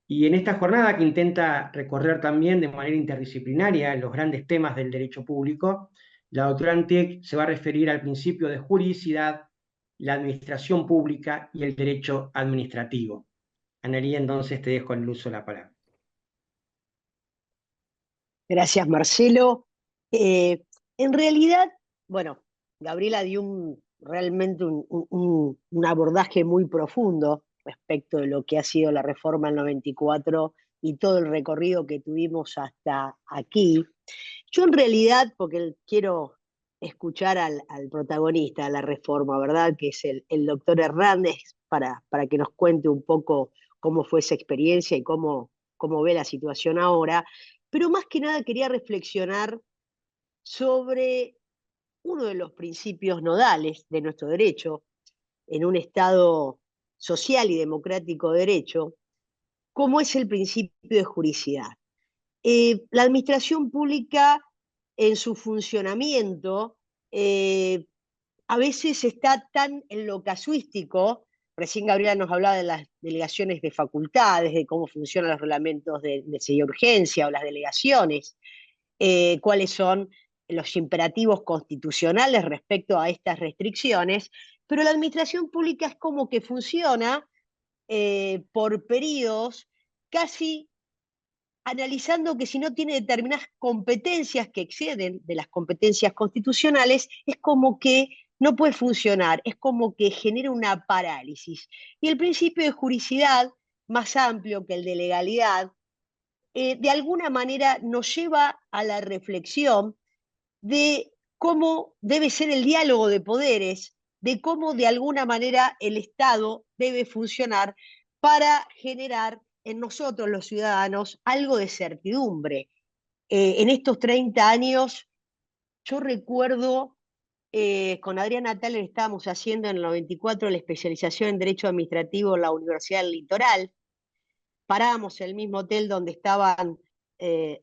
Y en esta jornada, que intenta recorrer también de manera interdisciplinaria los grandes temas del derecho público, la doctora Antic se va a referir al principio de juridicidad, la administración pública y el derecho administrativo. Analía, entonces te dejo en el uso de la palabra. Gracias, Marcelo. En realidad, bueno, Gabriela dio realmente un abordaje muy profundo respecto de lo que ha sido la reforma del 94 y todo el recorrido que tuvimos hasta aquí. Yo en realidad, porque quiero escuchar al protagonista de la reforma, ¿verdad? Que es el doctor Hernández, para que nos cuente un poco cómo fue esa experiencia y cómo ve la situación ahora. pero más que nada quería reflexionar sobre uno de los principios nodales de nuestro derecho, en un Estado social y democrático de derecho, como es el principio de juricidad. La administración pública en su funcionamiento a veces está tan en lo casuístico. Recién Gabriela nos hablaba de las delegaciones de facultades, de cómo funcionan los reglamentos de necesidad y urgencia o las delegaciones, cuáles son los imperativos constitucionales respecto a estas restricciones, pero la administración pública es como que funciona por periodos, casi analizando que si no tiene determinadas competencias que exceden de las competencias constitucionales, es como que no puede funcionar, es como que genera una parálisis. Y el principio de juricidad, más amplio que el de legalidad, de alguna manera nos lleva a la reflexión de cómo debe ser el diálogo de poderes, de cómo de alguna manera el Estado debe funcionar para generar en nosotros los ciudadanos algo de certidumbre. En estos 30 años, yo recuerdo, con Adriana Thaler estábamos haciendo en el 94 la especialización en Derecho Administrativo en la Universidad del Litoral, parábamos en el mismo hotel donde estaban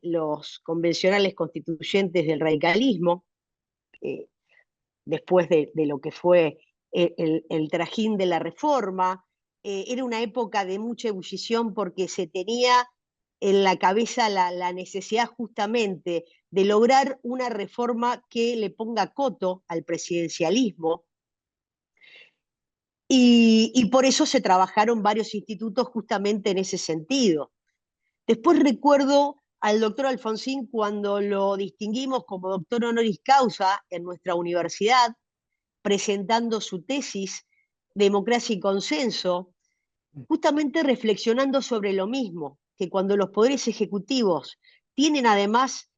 los convencionales constituyentes del radicalismo, eh, después de lo que fue el trajín de la reforma. Era una época de mucha ebullición porque se tenía en la cabeza la necesidad justamente de lograr una reforma que le ponga coto al presidencialismo, y por eso se trabajaron varios institutos justamente en ese sentido. Después recuerdo al doctor Alfonsín cuando lo distinguimos como doctor honoris causa en nuestra universidad, presentando su tesis, Democracia y Consenso, justamente reflexionando sobre lo mismo, que cuando los poderes ejecutivos tienen además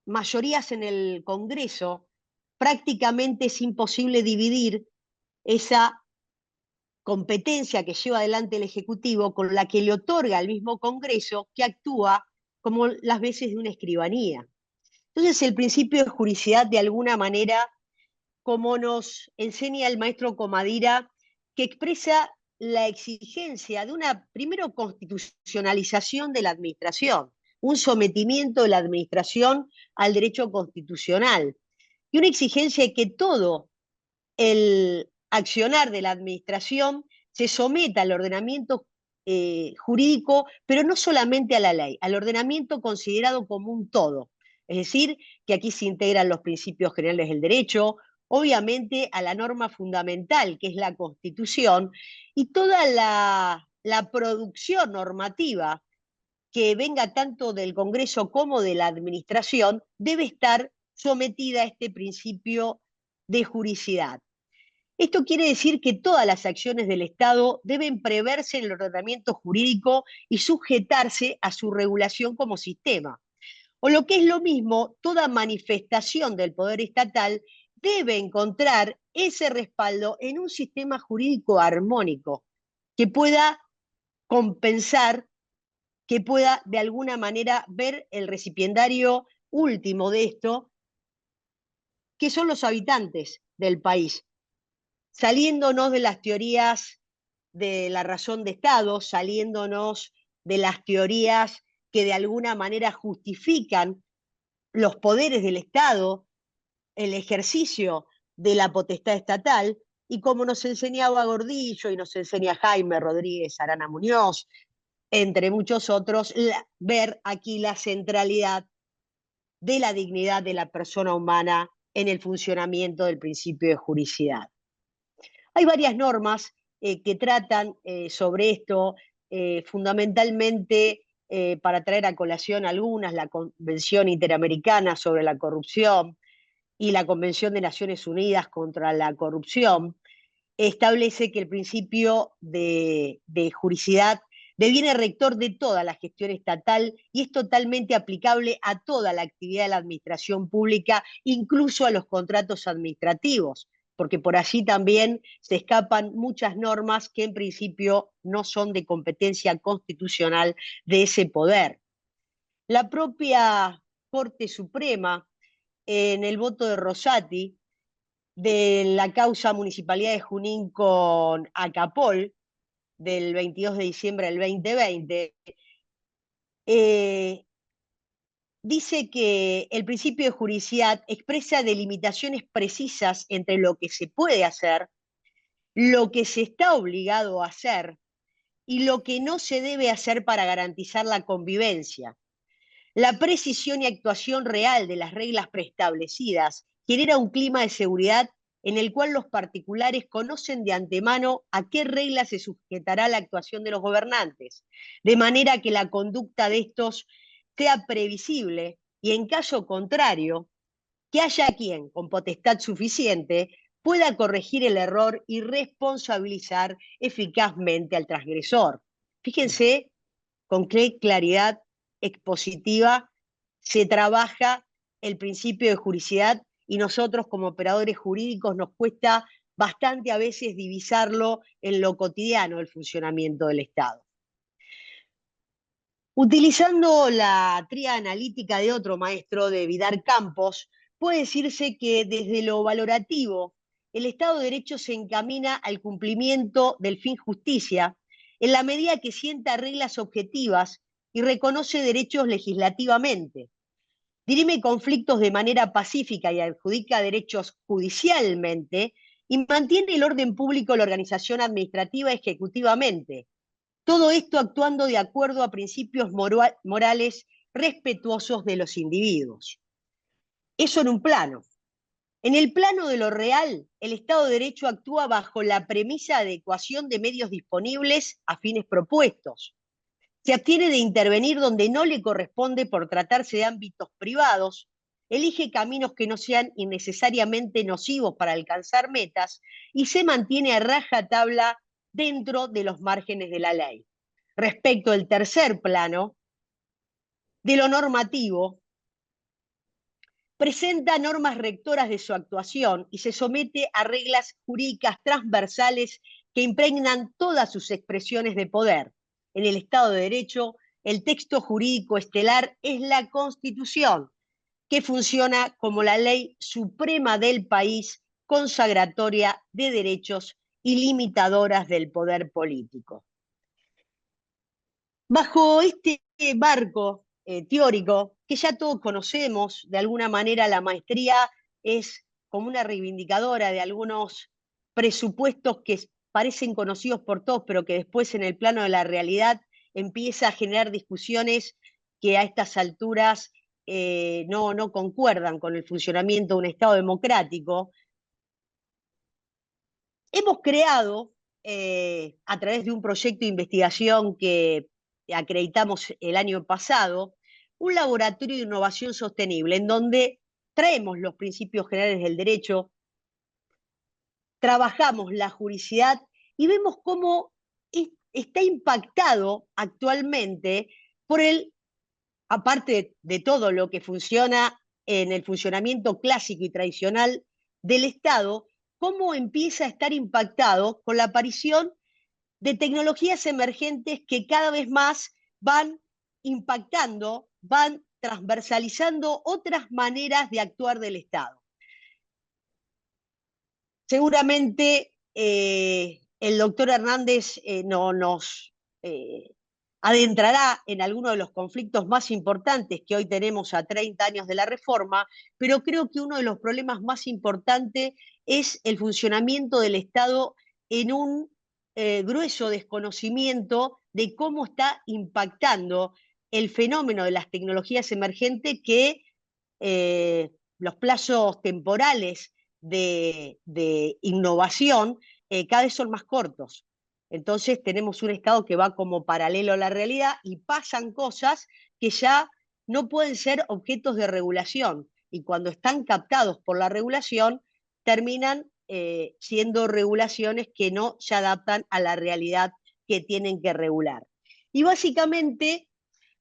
mayorías en el Congreso, prácticamente es imposible dividir esa competencia que lleva adelante el Ejecutivo con la que le otorga al mismo Congreso, que actúa como las veces de una escribanía. Entonces el principio de juricidad, de alguna manera, como nos enseña el maestro Comadira, que expresa la exigencia de una, primero, constitucionalización de la administración, un sometimiento de la administración al derecho constitucional, y una exigencia de que todo el accionar de la administración se someta al ordenamiento jurídico, pero no solamente a la ley, al ordenamiento considerado como un todo. Es decir, que aquí se integran los principios generales del derecho, obviamente a la norma fundamental, que es la Constitución, y toda la producción normativa que venga tanto del Congreso como de la Administración debe estar sometida a este principio de juricidad. Esto quiere decir que todas las acciones del Estado deben preverse en el ordenamiento jurídico y sujetarse a su regulación como sistema. O lo que es lo mismo, toda manifestación del poder estatal debe encontrar ese respaldo en un sistema jurídico armónico que pueda compensar, que pueda de alguna manera ver el recipiendario último de esto, que son los habitantes del país, saliéndonos de las teorías de la razón de Estado, saliéndonos de las teorías que de alguna manera justifican los poderes del Estado, el ejercicio de la potestad estatal, y como nos enseñaba Gordillo y nos enseña Jaime Rodríguez Arana Muñoz, entre muchos otros, ver aquí la centralidad de la dignidad de la persona humana en el funcionamiento del principio de juricidad. Hay varias normas que tratan sobre esto, fundamentalmente para traer a colación algunas, la Convención Interamericana sobre la Corrupción y la Convención de Naciones Unidas contra la Corrupción, establece que el principio de juricidad deviene rector de toda la gestión estatal y es totalmente aplicable a toda la actividad de la administración pública, incluso a los contratos administrativos, porque por allí también se escapan muchas normas que en principio no son de competencia constitucional de ese poder. La propia Corte Suprema, en el voto de Rosati, de la causa Municipalidad de Junín con Acapol, del 22 de diciembre del 2020, dice que el principio de juridicidad expresa delimitaciones precisas entre lo que se puede hacer, lo que se está obligado a hacer y lo que no se debe hacer para garantizar la convivencia. La precisión y actuación real de las reglas preestablecidas genera un clima de seguridad en el cual los particulares conocen de antemano a qué reglas se sujetará la actuación de los gobernantes, de manera que la conducta de estos sea previsible y, en caso contrario, que haya quien, con potestad suficiente, pueda corregir el error y responsabilizar eficazmente al transgresor. Fíjense con qué claridad expositiva se trabaja el principio de juridicidad, y nosotros como operadores jurídicos nos cuesta bastante a veces divisarlo en lo cotidiano del funcionamiento del Estado. Utilizando la tríada analítica de otro maestro, de Vidar Campos, puede decirse que desde lo valorativo, el Estado de Derecho se encamina al cumplimiento del fin justicia en la medida que sienta reglas objetivas y reconoce derechos legislativamente, dirime conflictos de manera pacífica y adjudica derechos judicialmente, y mantiene el orden público, la organización administrativa ejecutivamente. Todo esto actuando de acuerdo a principios morales respetuosos de los individuos. Eso en un plano. En el plano de lo real, el Estado de Derecho actúa bajo la premisa de adecuación de medios disponibles a fines propuestos. Se abstiene de intervenir donde no le corresponde por tratarse de ámbitos privados, elige caminos que no sean innecesariamente nocivos para alcanzar metas y se mantiene a rajatabla dentro de los márgenes de la ley. Respecto al tercer plano, de lo normativo, presenta normas rectoras de su actuación y se somete a reglas jurídicas transversales que impregnan todas sus expresiones de poder. En el Estado de Derecho, el texto jurídico estelar es la Constitución, que funciona como la ley suprema del país, consagratoria de derechos y limitadoras del poder político. Bajo este marco teórico, que ya todos conocemos, de alguna manera la maestría es como una reivindicadora de algunos presupuestos que parecen conocidos por todos, pero que después en el plano de la realidad empieza a generar discusiones que a estas alturas no concuerdan con el funcionamiento de un Estado democrático. Hemos creado, a través de un proyecto de investigación que acreditamos el año pasado, un laboratorio de innovación sostenible, en donde traemos los principios generales del derecho, trabajamos la juridicidad y vemos cómo está impactado actualmente por aparte de todo lo que funciona en el funcionamiento clásico y tradicional del Estado, cómo empieza a estar impactado con la aparición de tecnologías emergentes que cada vez más van impactando, van transversalizando otras maneras de actuar del Estado. Seguramente el doctor Hernández nos adentrará en algunos de los conflictos más importantes que hoy tenemos a 30 años de la reforma, pero creo que uno de los problemas más importantes es el funcionamiento del Estado en un grueso desconocimiento de cómo está impactando el fenómeno de las tecnologías emergentes, que los plazos temporales de innovación cada vez son más cortos. Entonces tenemos un Estado que va como paralelo a la realidad y pasan cosas que ya no pueden ser objetos de regulación, y cuando están captados por la regulación terminan siendo regulaciones que no se adaptan a la realidad que tienen que regular. Y básicamente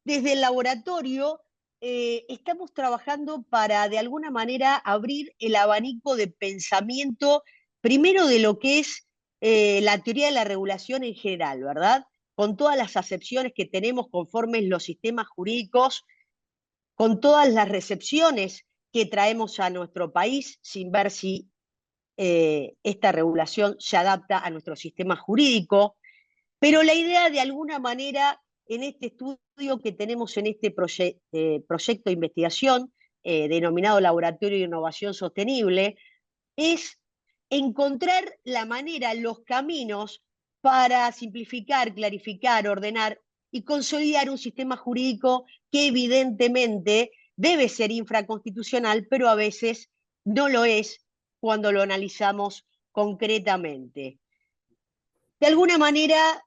desde el laboratorio estamos trabajando para de alguna manera abrir el abanico de pensamiento, primero de lo que es la teoría de la regulación en general, ¿verdad? Con todas las acepciones que tenemos conforme los sistemas jurídicos con todas las recepciones que traemos a nuestro país, sin ver si esta regulación se adapta a nuestro sistema jurídico, pero la idea de alguna manera en este estudio que tenemos en este proyecto de investigación denominado Laboratorio de Innovación Sostenible es encontrar la manera, los caminos para simplificar, clarificar, ordenar y consolidar un sistema jurídico que evidentemente debe ser infraconstitucional, pero a veces no lo es cuando lo analizamos concretamente. De alguna manera,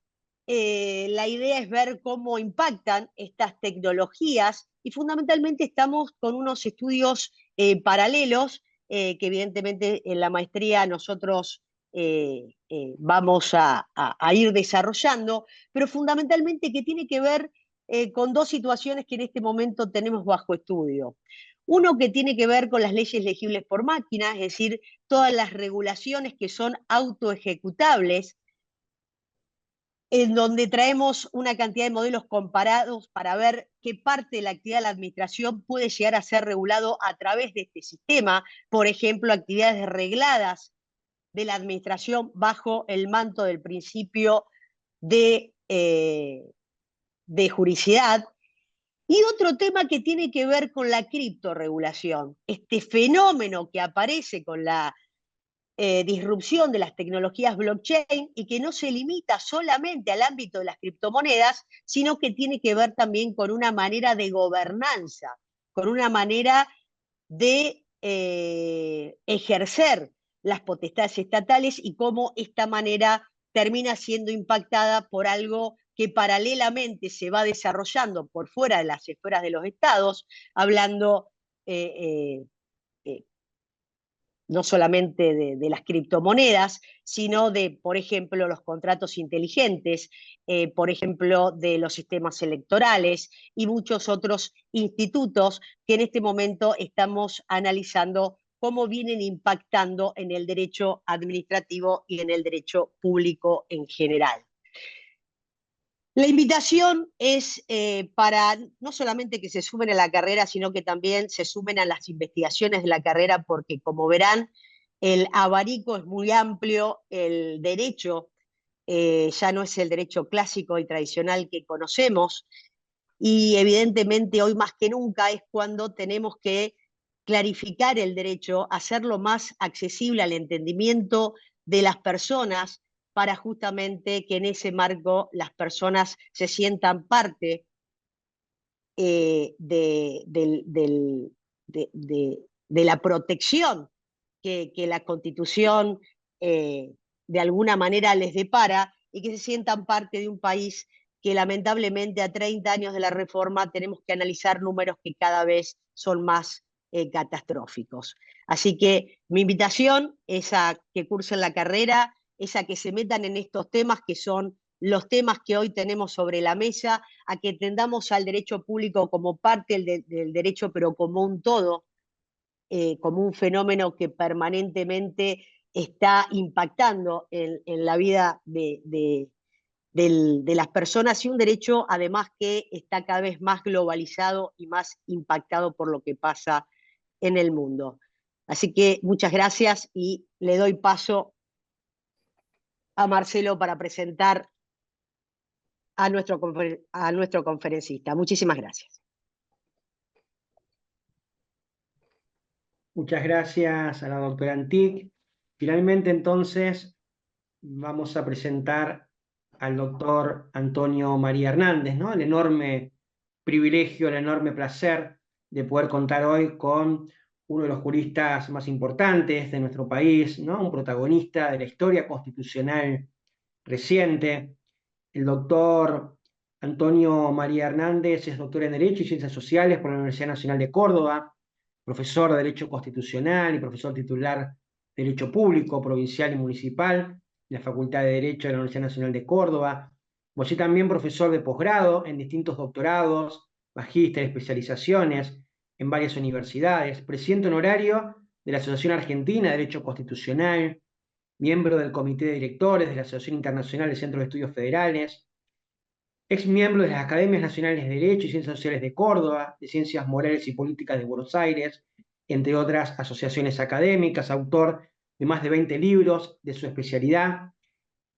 la idea es ver cómo impactan estas tecnologías y fundamentalmente estamos con unos estudios paralelos que evidentemente en la maestría nosotros vamos a ir desarrollando, pero fundamentalmente que tiene que ver con dos situaciones que en este momento tenemos bajo estudio. Uno que tiene que ver con las leyes legibles por máquina, es decir, todas las regulaciones que son autoejecutables, en donde traemos una cantidad de modelos comparados para ver qué parte de la actividad de la administración puede llegar a ser regulado a través de este sistema. Por ejemplo, actividades regladas de la administración bajo el manto del principio de juridicidad. Y otro tema que tiene que ver con la criptorregulación, este fenómeno que aparece con la disrupción de las tecnologías blockchain y que no se limita solamente al ámbito de las criptomonedas, sino que tiene que ver también con una manera de gobernanza, con una manera de ejercer las potestades estatales y cómo esta manera termina siendo impactada por algo que paralelamente se va desarrollando por fuera de las esferas de los estados, hablando no solamente de las criptomonedas, sino de, por ejemplo, los contratos inteligentes, por ejemplo, de los sistemas electorales y muchos otros institutos que en este momento estamos analizando cómo vienen impactando en el derecho administrativo y en el derecho público en general. La invitación es para no solamente que se sumen a la carrera, sino que también se sumen a las investigaciones de la carrera, porque como verán, el abanico es muy amplio, el derecho ya no es el derecho clásico y tradicional que conocemos, y evidentemente hoy más que nunca es cuando tenemos que clarificar el derecho, hacerlo más accesible al entendimiento de las personas, para justamente que en ese marco las personas se sientan parte de la protección que la Constitución de alguna manera les depara y que se sientan parte de un país que lamentablemente a 30 años de la reforma tenemos que analizar números que cada vez son más catastróficos. Así que mi invitación es a que cursen la carrera, es a que se metan en estos temas que son los temas que hoy tenemos sobre la mesa, a que entendamos al derecho público como parte del derecho, pero como un todo, como un fenómeno que permanentemente está impactando en la vida de las personas, y un derecho además que está cada vez más globalizado y más impactado por lo que pasa en el mundo. Así que muchas gracias y le doy paso a Marcelo para presentar a nuestro conferencista. Muchísimas gracias. Muchas gracias a la doctora Antic. Finalmente, entonces, vamos a presentar al doctor Antonio María Hernández, ¿no? El enorme privilegio, el enorme placer de poder contar hoy con uno de los juristas más importantes de nuestro país, ¿no? Un protagonista de la historia constitucional reciente. El doctor Antonio María Hernández es doctor en Derecho y Ciencias Sociales por la Universidad Nacional de Córdoba, profesor de Derecho Constitucional y profesor titular de Derecho Público, Provincial y Municipal en la Facultad de Derecho de la Universidad Nacional de Córdoba. Posee también profesor de posgrado en distintos doctorados, magíster, especializaciones en varias universidades, presidente honorario de la Asociación Argentina de Derecho Constitucional, miembro del Comité de Directores de la Asociación Internacional de Centros de Estudios Federales, ex miembro de las Academias Nacionales de Derecho y Ciencias Sociales de Córdoba, de Ciencias Morales y Políticas de Buenos Aires, entre otras asociaciones académicas, autor de más de 20 libros de su especialidad,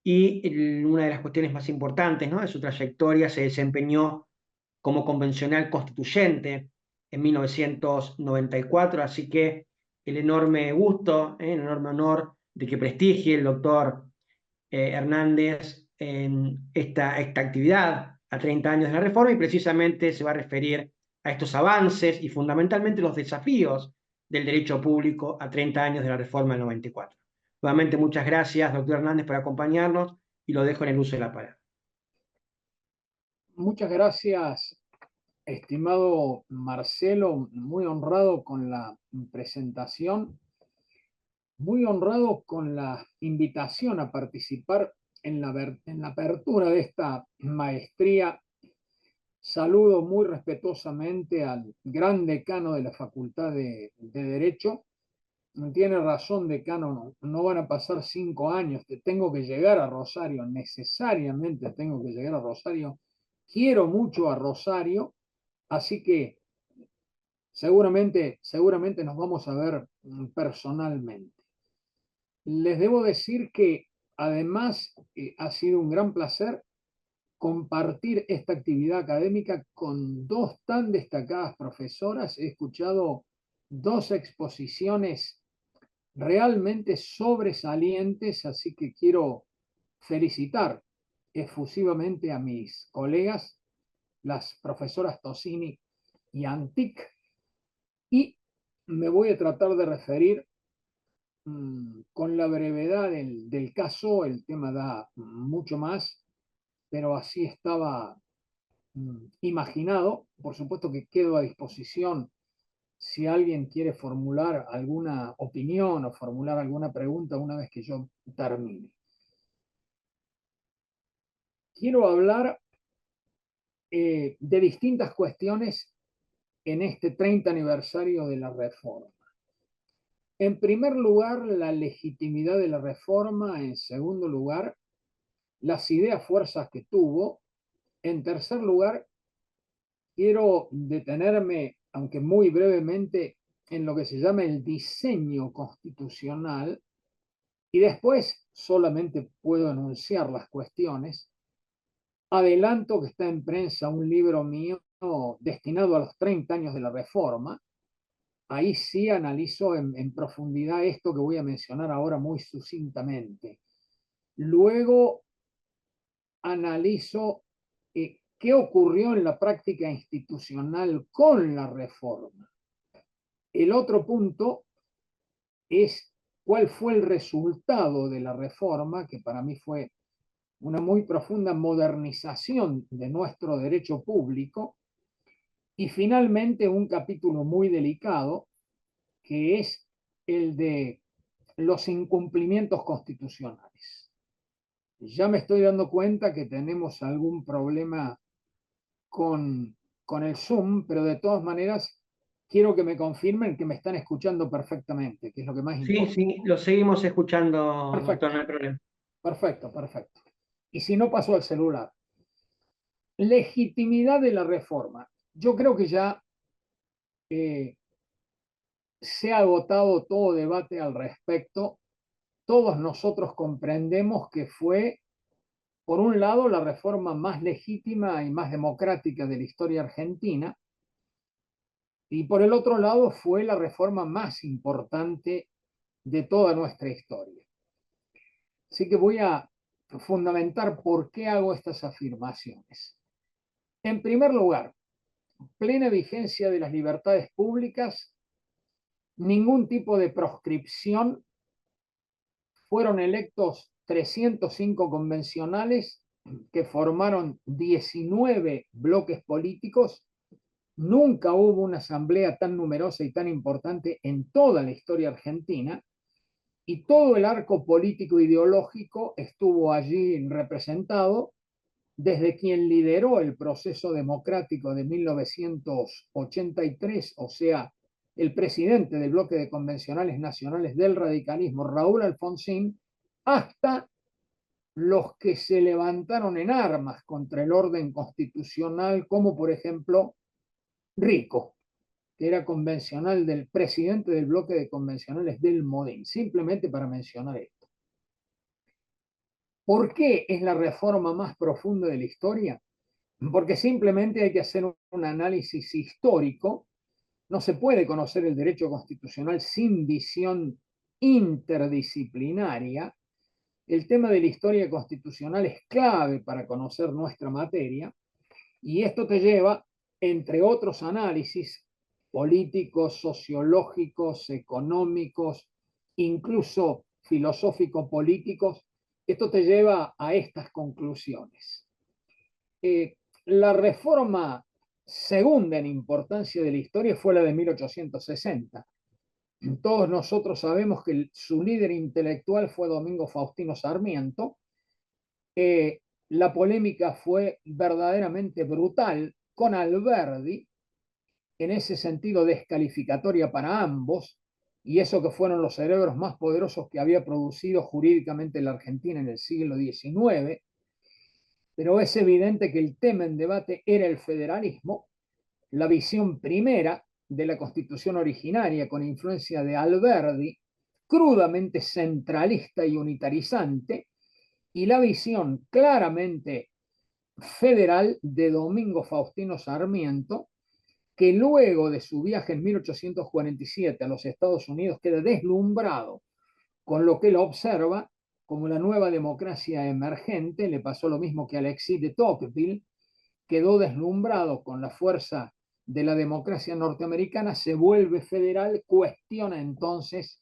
y una de las cuestiones más importantes, ¿no?, de su trayectoria, se desempeñó como convencional constituyente en 1994, así que el enorme gusto, el enorme honor de que prestigie el doctor Hernández en esta actividad a 30 años de la reforma, y precisamente se va a referir a estos avances y fundamentalmente los desafíos del derecho público a 30 años de la reforma del 94. Nuevamente, muchas gracias, doctor Hernández, por acompañarnos, y lo dejo en el uso de la palabra. Muchas gracias, estimado Marcelo, muy honrado con la presentación, muy honrado con la invitación a participar en la apertura de esta maestría. Saludo muy respetuosamente al gran decano de la Facultad de Derecho. Tiene razón, decano, no van a pasar 5 años, tengo que llegar a Rosario, necesariamente tengo que llegar a Rosario. Quiero mucho a Rosario, así que seguramente nos vamos a ver personalmente. Les debo decir que además ha sido un gran placer compartir esta actividad académica con dos tan destacadas profesoras. He escuchado dos exposiciones realmente sobresalientes, así que quiero felicitar efusivamente a mis colegas, las profesoras Tosini y Antic, y me voy a tratar de referir con la brevedad del caso. El tema da mucho más, pero así estaba imaginado. Por supuesto que quedo a disposición si alguien quiere formular alguna opinión o formular alguna pregunta una vez que yo termine. Quiero hablar de distintas cuestiones en este 30 aniversario de la reforma. En primer lugar, la legitimidad de la reforma. En segundo lugar, las ideas fuerzas que tuvo. En tercer lugar, quiero detenerme, aunque muy brevemente, en lo que se llama el diseño constitucional, y después solamente puedo enunciar las cuestiones. Adelanto que está en prensa un libro mío destinado a los 30 años de la reforma. Ahí sí analizo en profundidad esto que voy a mencionar ahora muy sucintamente. Luego analizo qué ocurrió en la práctica institucional con la reforma. El otro punto es cuál fue el resultado de la reforma, que para mí fue una muy profunda modernización de nuestro derecho público. Y finalmente un capítulo muy delicado, que es el de los incumplimientos constitucionales. Ya me estoy dando cuenta que tenemos algún problema con el Zoom, pero de todas maneras quiero que me confirmen que me están escuchando perfectamente, que es lo que más Sí, importa. sí, lo seguimos escuchando, Perfecto, doctor, no hay problema. perfecto, perfecto. Y si no, paso al celular. Legitimidad de la reforma. Yo creo que ya se ha agotado todo debate al respecto. Todos nosotros comprendemos que fue, por un lado, la reforma más legítima y más democrática de la historia argentina, y por el otro lado fue la reforma más importante de toda nuestra historia. Así que voy a fundamentar por qué hago estas afirmaciones. En primer lugar, plena vigencia de las libertades públicas, ningún tipo de proscripción. Fueron electos 305 convencionales que formaron 19 bloques políticos. Nunca hubo una asamblea tan numerosa y tan importante en toda la historia argentina, y todo el arco político ideológico estuvo allí representado, desde quien lideró el proceso democrático de 1983, o sea, el presidente del bloque de convencionales nacionales del radicalismo, Raúl Alfonsín, hasta los que se levantaron en armas contra el orden constitucional, como por ejemplo Rico, que era convencional del presidente del bloque de convencionales del Modín, simplemente para mencionar esto. ¿Por qué es la reforma más profunda de la historia? Porque simplemente hay que hacer un análisis histórico. No se puede conocer el derecho constitucional sin visión interdisciplinaria. El tema de la historia constitucional es clave para conocer nuestra materia y esto te lleva, entre otros análisis políticos, sociológicos, económicos, incluso filosófico-políticos, esto te lleva a estas conclusiones. La reforma segunda en importancia de la historia fue la de 1860. Todos nosotros sabemos que su líder intelectual fue Domingo Faustino Sarmiento. La polémica fue verdaderamente brutal con Alberdi, en ese sentido descalificatoria para ambos, y eso que fueron los cerebros más poderosos que había producido jurídicamente la Argentina en el siglo XIX, pero es evidente que el tema en debate era el federalismo, la visión primera de la Constitución originaria con influencia de Alberdi, crudamente centralista y unitarizante, y la visión claramente federal de Domingo Faustino Sarmiento, que luego de su viaje en 1847 a los Estados Unidos queda deslumbrado con lo que él observa como la nueva democracia emergente. Le pasó lo mismo que a Alexis de Tocqueville, quedó deslumbrado con la fuerza de la democracia norteamericana, se vuelve federal, cuestiona entonces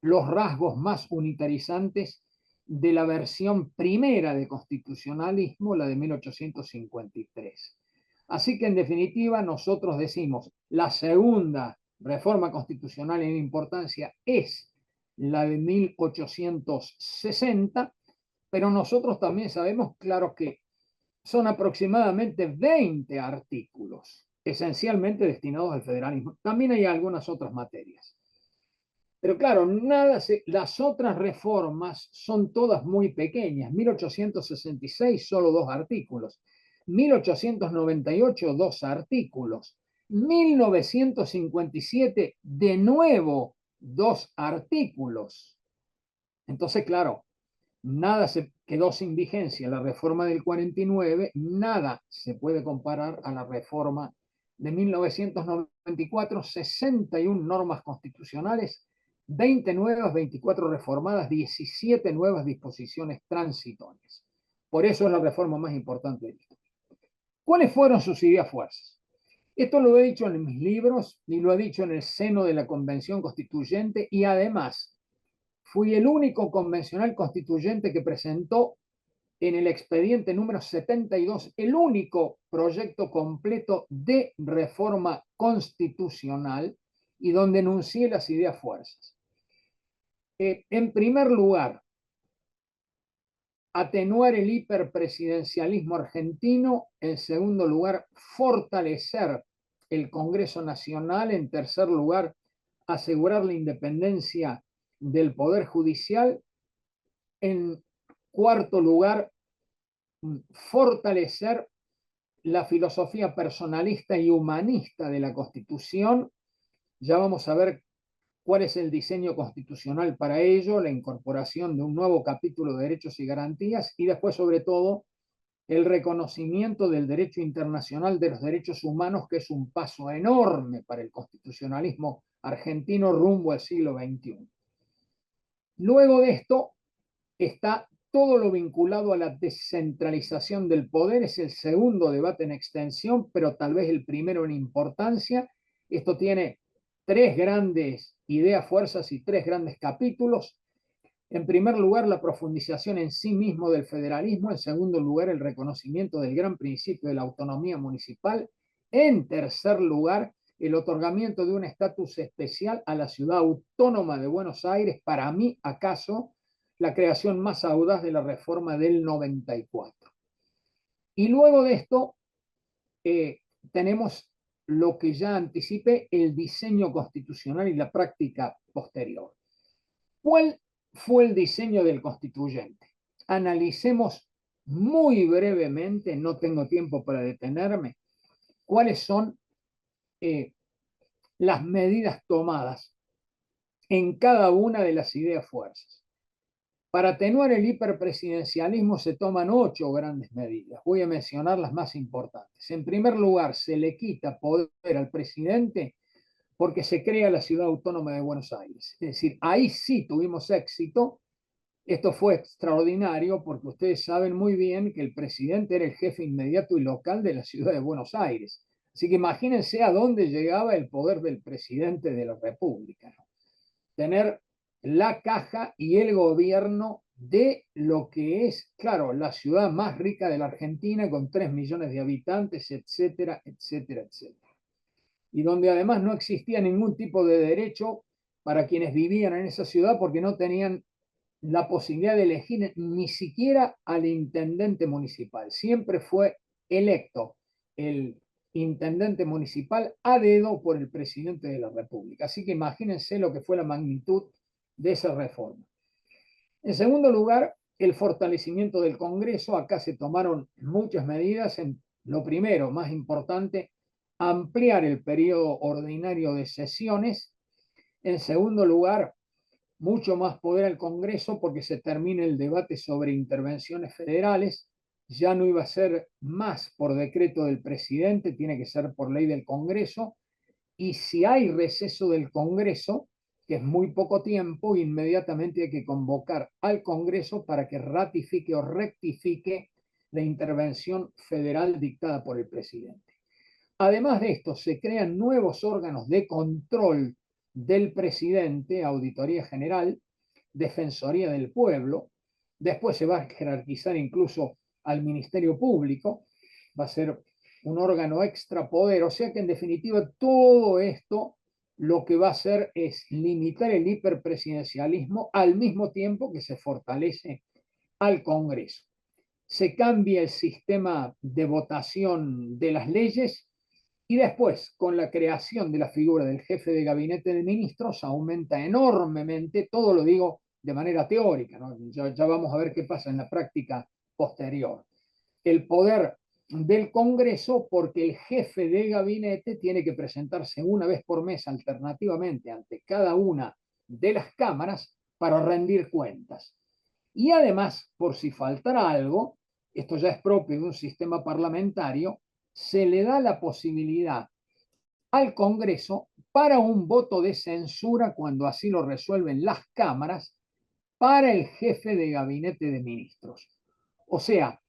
los rasgos más unitarizantes de la versión primera de constitucionalismo, la de 1853. Así que en definitiva nosotros decimos, la segunda reforma constitucional en importancia es la de 1860, pero nosotros también sabemos, claro, que son aproximadamente 20 artículos, esencialmente destinados al federalismo. También hay algunas otras materias. Pero claro, las otras reformas son todas muy pequeñas. 1866, solo 2 artículos. 1898, 2 artículos. 1957, de nuevo, 2 artículos. Entonces, claro, nada se quedó sin vigencia. La reforma del 49, nada se puede comparar a la reforma de 1994, 61 normas constitucionales, 20 nuevas, 24 reformadas, 17 nuevas disposiciones transitorias. Por eso es la reforma más importante de la historia. ¿Cuáles fueron sus ideas fuerzas? Esto lo he dicho en mis libros y lo he dicho en el seno de la Convención Constituyente, y además fui el único convencional constituyente que presentó en el expediente número 72 el único proyecto completo de reforma constitucional y donde enuncié las ideas fuerzas. En primer lugar, atenuar el hiperpresidencialismo argentino. En segundo lugar, fortalecer el Congreso Nacional. En tercer lugar, asegurar la independencia del Poder Judicial. En cuarto lugar, fortalecer la filosofía personalista y humanista de la Constitución. Ya vamos a ver cuál es el diseño constitucional para ello, la incorporación de un nuevo capítulo de derechos y garantías, y después, sobre todo, el reconocimiento del derecho internacional de los derechos humanos, que es un paso enorme para el constitucionalismo argentino rumbo al siglo XXI. Luego de esto está todo lo vinculado a la descentralización del poder. Es el segundo debate en extensión, pero tal vez el primero en importancia. Esto tiene 3 grandes ideas, fuerzas y 3 grandes capítulos. En primer lugar, la profundización en sí mismo del federalismo. En segundo lugar, el reconocimiento del gran principio de la autonomía municipal. En tercer lugar, el otorgamiento de un estatus especial a la ciudad autónoma de Buenos Aires. Para mí, acaso, la creación más audaz de la reforma del 94. Y luego de esto, tenemos lo que ya anticipé, el diseño constitucional y la práctica posterior. ¿Cuál fue el diseño del constituyente? analicemos muy brevemente, no tengo tiempo para detenerme, cuáles son las medidas tomadas en cada una de las ideas fuerzas. Para atenuar el hiperpresidencialismo se toman 8 grandes medidas. Voy a mencionar las más importantes. En primer lugar, se le quita poder al presidente porque se crea la Ciudad Autónoma de Buenos Aires. Es decir, ahí sí tuvimos éxito. Esto fue extraordinario porque ustedes saben muy bien que el presidente era el jefe inmediato y local de la Ciudad de Buenos Aires. Así que imagínense a dónde llegaba el poder del presidente de la República, ¿no? Tener la caja y el gobierno de lo que es, claro, la ciudad más rica de la Argentina con 3 millones de habitantes, etcétera, etcétera, etcétera. Y donde además no existía ningún tipo de derecho para quienes vivían en esa ciudad porque no tenían la posibilidad de elegir ni siquiera al intendente municipal. Siempre fue electo el intendente municipal a dedo por el presidente de la República. Así que imagínense lo que fue la magnitud de esa reforma. En segundo lugar, el fortalecimiento del Congreso. Acá se tomaron muchas medidas. En lo primero, más importante, ampliar el periodo ordinario de sesiones. En segundo lugar, mucho más poder al Congreso porque se termina el debate sobre intervenciones federales. Ya no iba a ser más por decreto del presidente, tiene que ser por ley del Congreso. Y si hay receso del Congreso, que es muy poco tiempo, inmediatamente hay que convocar al Congreso para que ratifique o rectifique la intervención federal dictada por el presidente. Además de esto, se crean nuevos órganos de control del presidente, Auditoría General, Defensoría del Pueblo, después se va a jerarquizar incluso al Ministerio Público, va a ser un órgano extrapoder, o sea que en definitiva todo esto lo que va a hacer es limitar el hiperpresidencialismo al mismo tiempo que se fortalece al Congreso. Se cambia el sistema de votación de las leyes y después, con la creación de la figura del jefe de gabinete de ministros, aumenta enormemente, todo lo digo de manera teórica, ¿no? Ya vamos a ver qué pasa en la práctica posterior. El poder del Congreso, porque el jefe de gabinete tiene que presentarse una vez por mes alternativamente ante cada una de las cámaras para rendir cuentas. Y además, por si faltara algo, esto ya es propio de un sistema parlamentario, se le da la posibilidad al Congreso para un voto de censura cuando así lo resuelven las cámaras para el jefe de gabinete de ministros. O sea,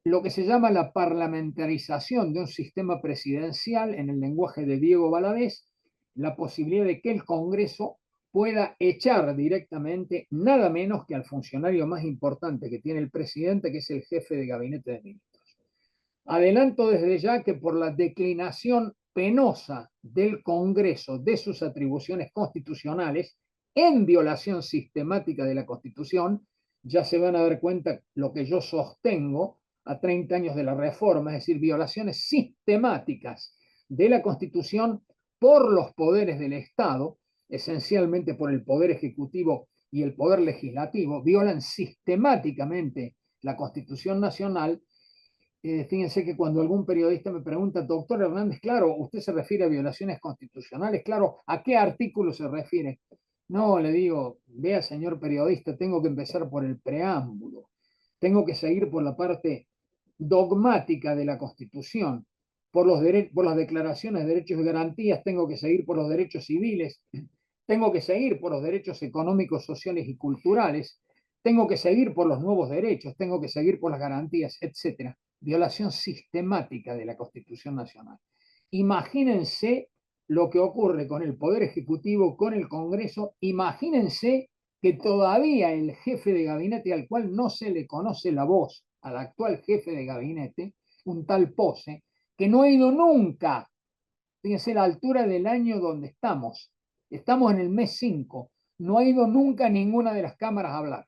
lo que se llama la parlamentarización de un sistema presidencial en el lenguaje de Diego Valadez, la posibilidad de que el Congreso pueda echar directamente nada menos que al funcionario más importante que tiene el presidente, que es el jefe de gabinete de ministros. Adelanto desde ya que por la declinación penosa del Congreso de sus atribuciones constitucionales, en violación sistemática de la Constitución, ya se van a dar cuenta lo que yo sostengo a 30 años de la reforma, es decir, violaciones sistemáticas de la Constitución por los poderes del Estado, esencialmente por el Poder Ejecutivo y el Poder Legislativo, violan sistemáticamente la Constitución Nacional. Fíjense que cuando algún periodista me pregunta, doctor Hernández, claro, usted se refiere a violaciones constitucionales, claro, ¿a qué artículo se refiere? No, le digo, vea, señor periodista, tengo que empezar por el preámbulo, tengo que seguir por la parte dogmática de la Constitución, por las declaraciones de derechos y garantías, tengo que seguir por los derechos civiles, tengo que seguir por los derechos económicos, sociales y culturales, tengo que seguir por los nuevos derechos, tengo que seguir por las garantías, etcétera. Violación sistemática de la Constitución Nacional. Imagínense lo que ocurre con el Poder Ejecutivo, con el Congreso, imagínense que todavía el jefe de gabinete al cual no se le conoce la voz, al actual jefe de gabinete, un tal Pose, que no ha ido nunca, fíjense la altura del año donde estamos en el mes 5, no ha ido nunca a ninguna de las cámaras a hablar.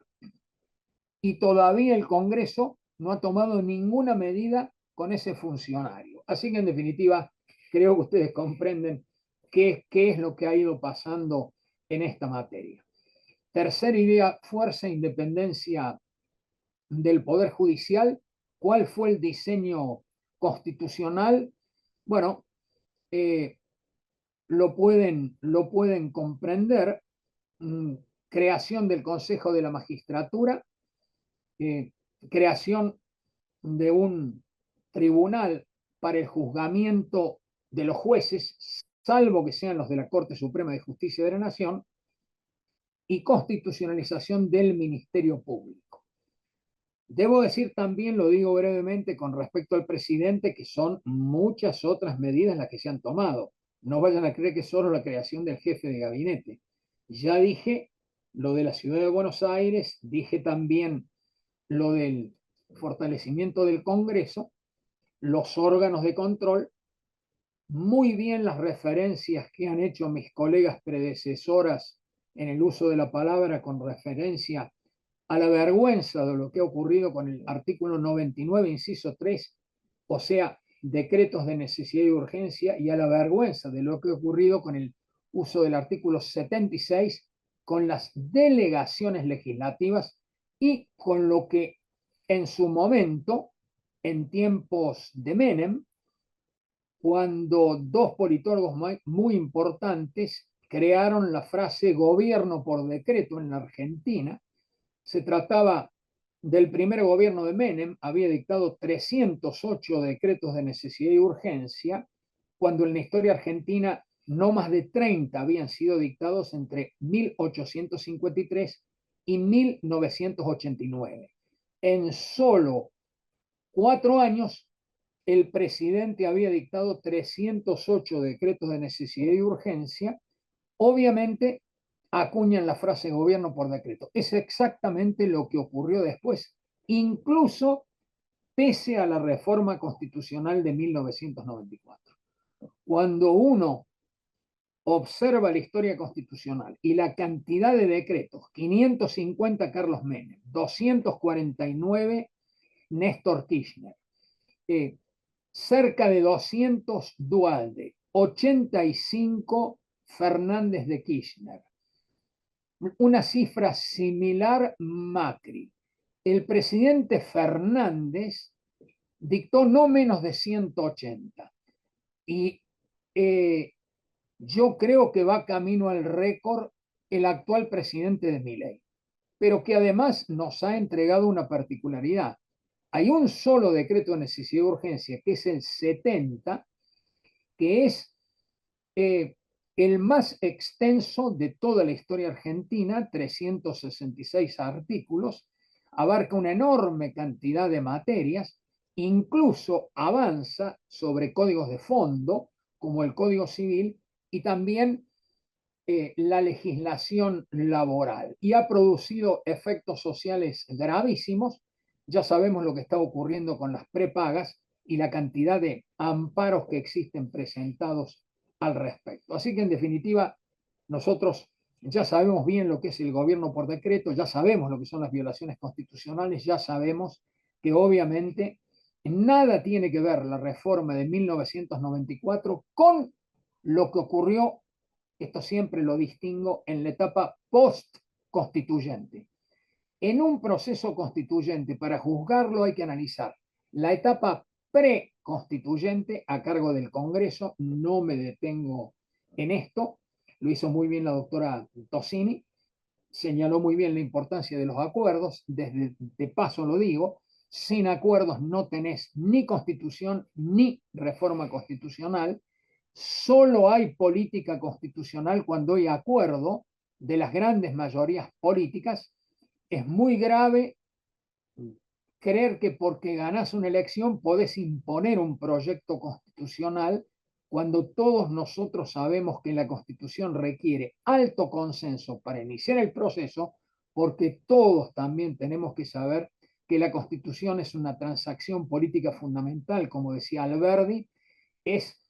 Y todavía el Congreso no ha tomado ninguna medida con ese funcionario. Así que en definitiva, creo que ustedes comprenden qué es lo que ha ido pasando en esta materia. Tercera idea, fuerza, independencia del Poder Judicial, cuál fue el diseño constitucional, bueno, lo pueden comprender. Creación del Consejo de la Magistratura, creación de un tribunal para el juzgamiento de los jueces, salvo que sean los de la Corte Suprema de Justicia de la Nación, y constitucionalización del Ministerio Público. Debo decir también, lo digo brevemente con respecto al presidente, que son muchas otras medidas las que se han tomado. No vayan a creer que es solo la creación del jefe de gabinete. Ya dije lo de la ciudad de Buenos Aires, dije también lo del fortalecimiento del Congreso, los órganos de control, muy bien las referencias que han hecho mis colegas predecesoras en el uso de la palabra con referencia a la vergüenza de lo que ha ocurrido con el artículo 99, inciso 3, o sea, decretos de necesidad y urgencia, y a la vergüenza de lo que ha ocurrido con el uso del artículo 76, con las delegaciones legislativas y con lo que en su momento, en tiempos de Menem, cuando dos politólogos muy importantes crearon la frase gobierno por decreto en la Argentina. Se trataba del primer gobierno de Menem, había dictado 308 decretos de necesidad y urgencia, cuando en la historia argentina no más de 30 habían sido dictados entre 1853 y 1989. En solo 4 años, el presidente había dictado 308 decretos de necesidad y urgencia. Obviamente, acuñan la frase gobierno por decreto. Es exactamente lo que ocurrió después, incluso pese a la reforma constitucional de 1994. Cuando uno observa la historia constitucional y la cantidad de decretos, 550 Carlos Menem, 249 Néstor Kirchner, cerca de 200 Duhalde, 85 Fernández de Kirchner, una cifra similar Macri. El presidente Fernández dictó no menos de 180 y yo creo que va camino al récord el actual presidente de Milei, pero que además nos ha entregado una particularidad. Hay un solo decreto de necesidad de urgencia, que es el 70, que es el más extenso de toda la historia argentina, 366 artículos, abarca una enorme cantidad de materias, incluso avanza sobre códigos de fondo, como el Código Civil, y también la legislación laboral, y ha producido efectos sociales gravísimos. Ya sabemos lo que está ocurriendo con las prepagas y la cantidad de amparos que existen presentados al respecto. Así que en definitiva, nosotros ya sabemos bien lo que es el gobierno por decreto, ya sabemos lo que son las violaciones constitucionales, ya sabemos que obviamente nada tiene que ver la reforma de 1994 con lo que ocurrió, esto siempre lo distingo, en la etapa post-constituyente. En un proceso constituyente, para juzgarlo hay que analizar la etapa preconstituyente a cargo del Congreso. No me detengo en esto, lo hizo muy bien la doctora Tosini, señaló muy bien la importancia de los acuerdos. Desde de paso lo digo, sin acuerdos no tenés ni constitución ni reforma constitucional. Solo hay política constitucional cuando hay acuerdo de las grandes mayorías políticas. Es muy grave creer que porque ganás una elección podés imponer un proyecto constitucional cuando todos nosotros sabemos que la Constitución requiere alto consenso para iniciar el proceso, porque todos también tenemos que saber que la Constitución es una transacción política fundamental, como decía Alberdi, es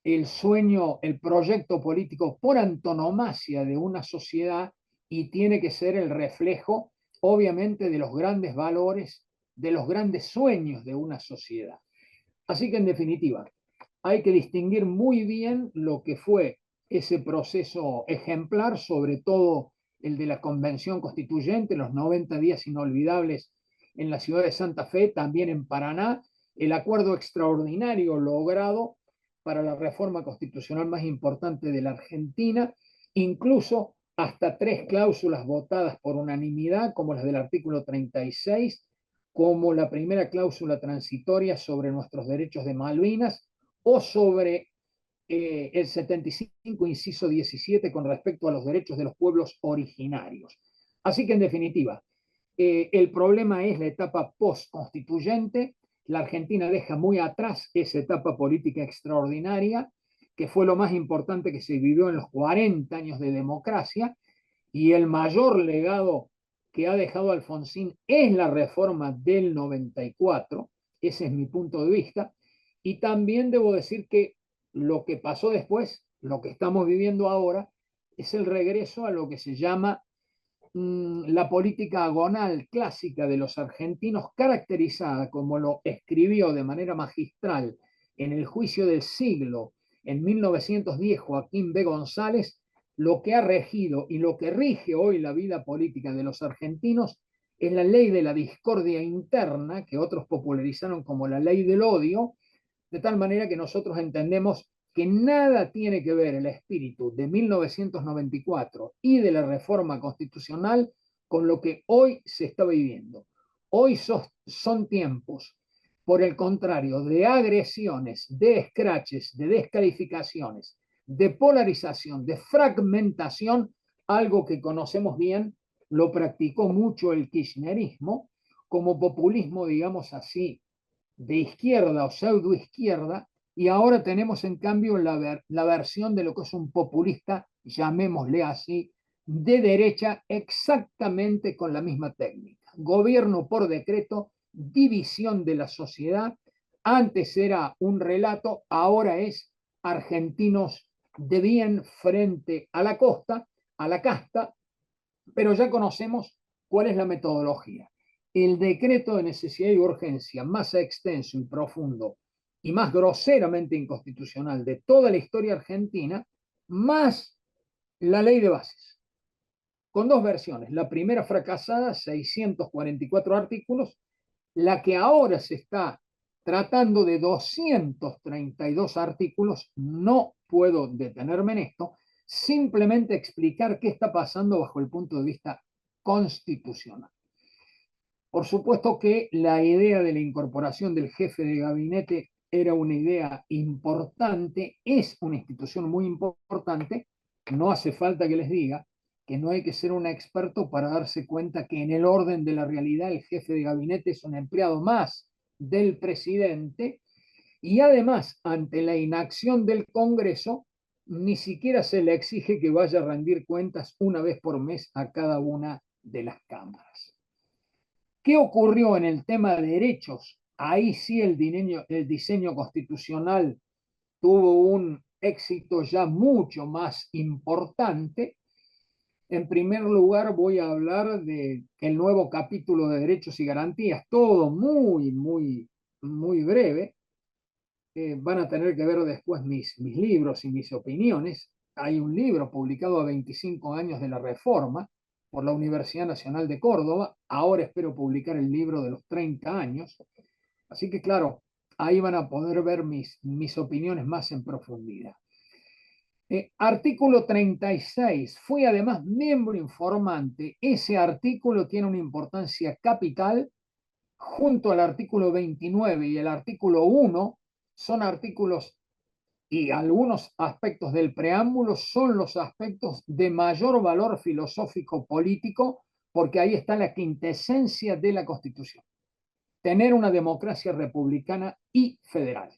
el sueño, el proyecto político por antonomasia de una sociedad y tiene que ser el reflejo, obviamente, de los grandes valores, de los grandes sueños de una sociedad. Así que, en definitiva, hay que distinguir muy bien lo que fue ese proceso ejemplar, sobre todo el de la Convención Constituyente, los 90 días inolvidables en la ciudad de Santa Fe, también en Paraná, el acuerdo extraordinario logrado para la reforma constitucional más importante de la Argentina, incluso hasta 3 cláusulas votadas por unanimidad, como las del artículo 36, como la primera cláusula transitoria sobre nuestros derechos de Malvinas o sobre el 75, inciso 17, con respecto a los derechos de los pueblos originarios. Así que, en definitiva, el problema es la etapa post-constituyente. La Argentina deja muy atrás esa etapa política extraordinaria, que fue lo más importante que se vivió en los 40 años de democracia, y el mayor legado que ha dejado Alfonsín es la reforma del 94, ese es mi punto de vista, y también debo decir que lo que pasó después, lo que estamos viviendo ahora, es el regreso a lo que se llama la política agonal clásica de los argentinos, caracterizada, como lo escribió de manera magistral en el Juicio del Siglo en 1910 Joaquín B. González. Lo que ha regido y lo que rige hoy la vida política de los argentinos es la ley de la discordia interna, que otros popularizaron como la ley del odio, de tal manera que nosotros entendemos que nada tiene que ver el espíritu de 1994 y de la reforma constitucional con lo que hoy se está viviendo. Hoy son tiempos, por el contrario, de agresiones, de escraches, de descalificaciones, de polarización, de fragmentación, algo que conocemos bien, lo practicó mucho el kirchnerismo, como populismo, digamos así, de izquierda o pseudoizquierda, y ahora tenemos en cambio la versión de lo que es un populista, llamémosle así, de derecha, exactamente con la misma técnica. Gobierno por decreto, división de la sociedad. Antes era un relato, ahora es argentinos de bien frente a la costa, a la casta, pero ya conocemos cuál es la metodología. El decreto de necesidad y urgencia más extenso y profundo y más groseramente inconstitucional de toda la historia argentina, más la ley de bases, con 2 versiones. La primera fracasada, 644 artículos, la que ahora se está tratando de 232 artículos. No puedo detenerme en esto, simplemente explicar qué está pasando bajo el punto de vista constitucional. Por supuesto que la idea de la incorporación del jefe de gabinete era una idea importante, es una institución muy importante. No hace falta que les diga que no hay que ser un experto para darse cuenta que en el orden de la realidad el jefe de gabinete es un empleado más del presidente, y además, ante la inacción del Congreso, ni siquiera se le exige que vaya a rendir cuentas una vez por mes a cada una de las cámaras. ¿Qué ocurrió en el tema de derechos? Ahí sí el diseño constitucional tuvo un éxito ya mucho más importante. En primer lugar, voy a hablar del nuevo capítulo de derechos y garantías, todo muy breve. Van a tener que ver después mis libros y mis opiniones. Hay un libro publicado a 25 años de la Reforma por la Universidad Nacional de Córdoba. Ahora espero publicar el libro de los 30 años. Así que, claro, ahí van a poder ver mis opiniones más en profundidad. Artículo 36. Fui además miembro informante. Ese artículo tiene una importancia capital. Junto al artículo 29 y el artículo 1, son artículos, y algunos aspectos del preámbulo son los aspectos de mayor valor filosófico político, porque ahí está la quintesencia de la Constitución: tener una democracia republicana y federal.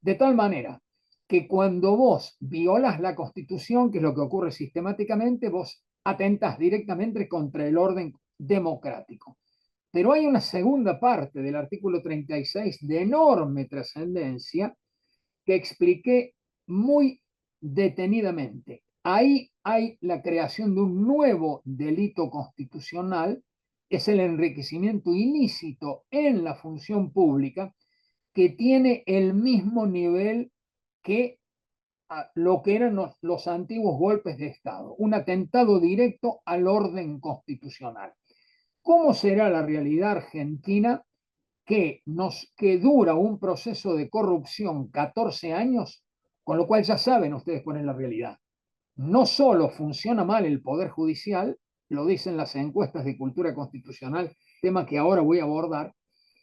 De tal manera que cuando vos violas la Constitución, que es lo que ocurre sistemáticamente, vos atentas directamente contra el orden democrático. Pero hay una segunda parte del artículo 36 de enorme trascendencia que expliqué muy detenidamente. Ahí hay la creación de un nuevo delito constitucional, es el enriquecimiento ilícito en la función pública, que tiene el mismo nivel que lo que eran los antiguos golpes de Estado, un atentado directo al orden constitucional. ¿Cómo será la realidad argentina que dura un proceso de corrupción 14 años, con lo cual ya saben ustedes cuál es la realidad? No solo funciona mal el Poder Judicial, lo dicen las encuestas de cultura constitucional, tema que ahora voy a abordar,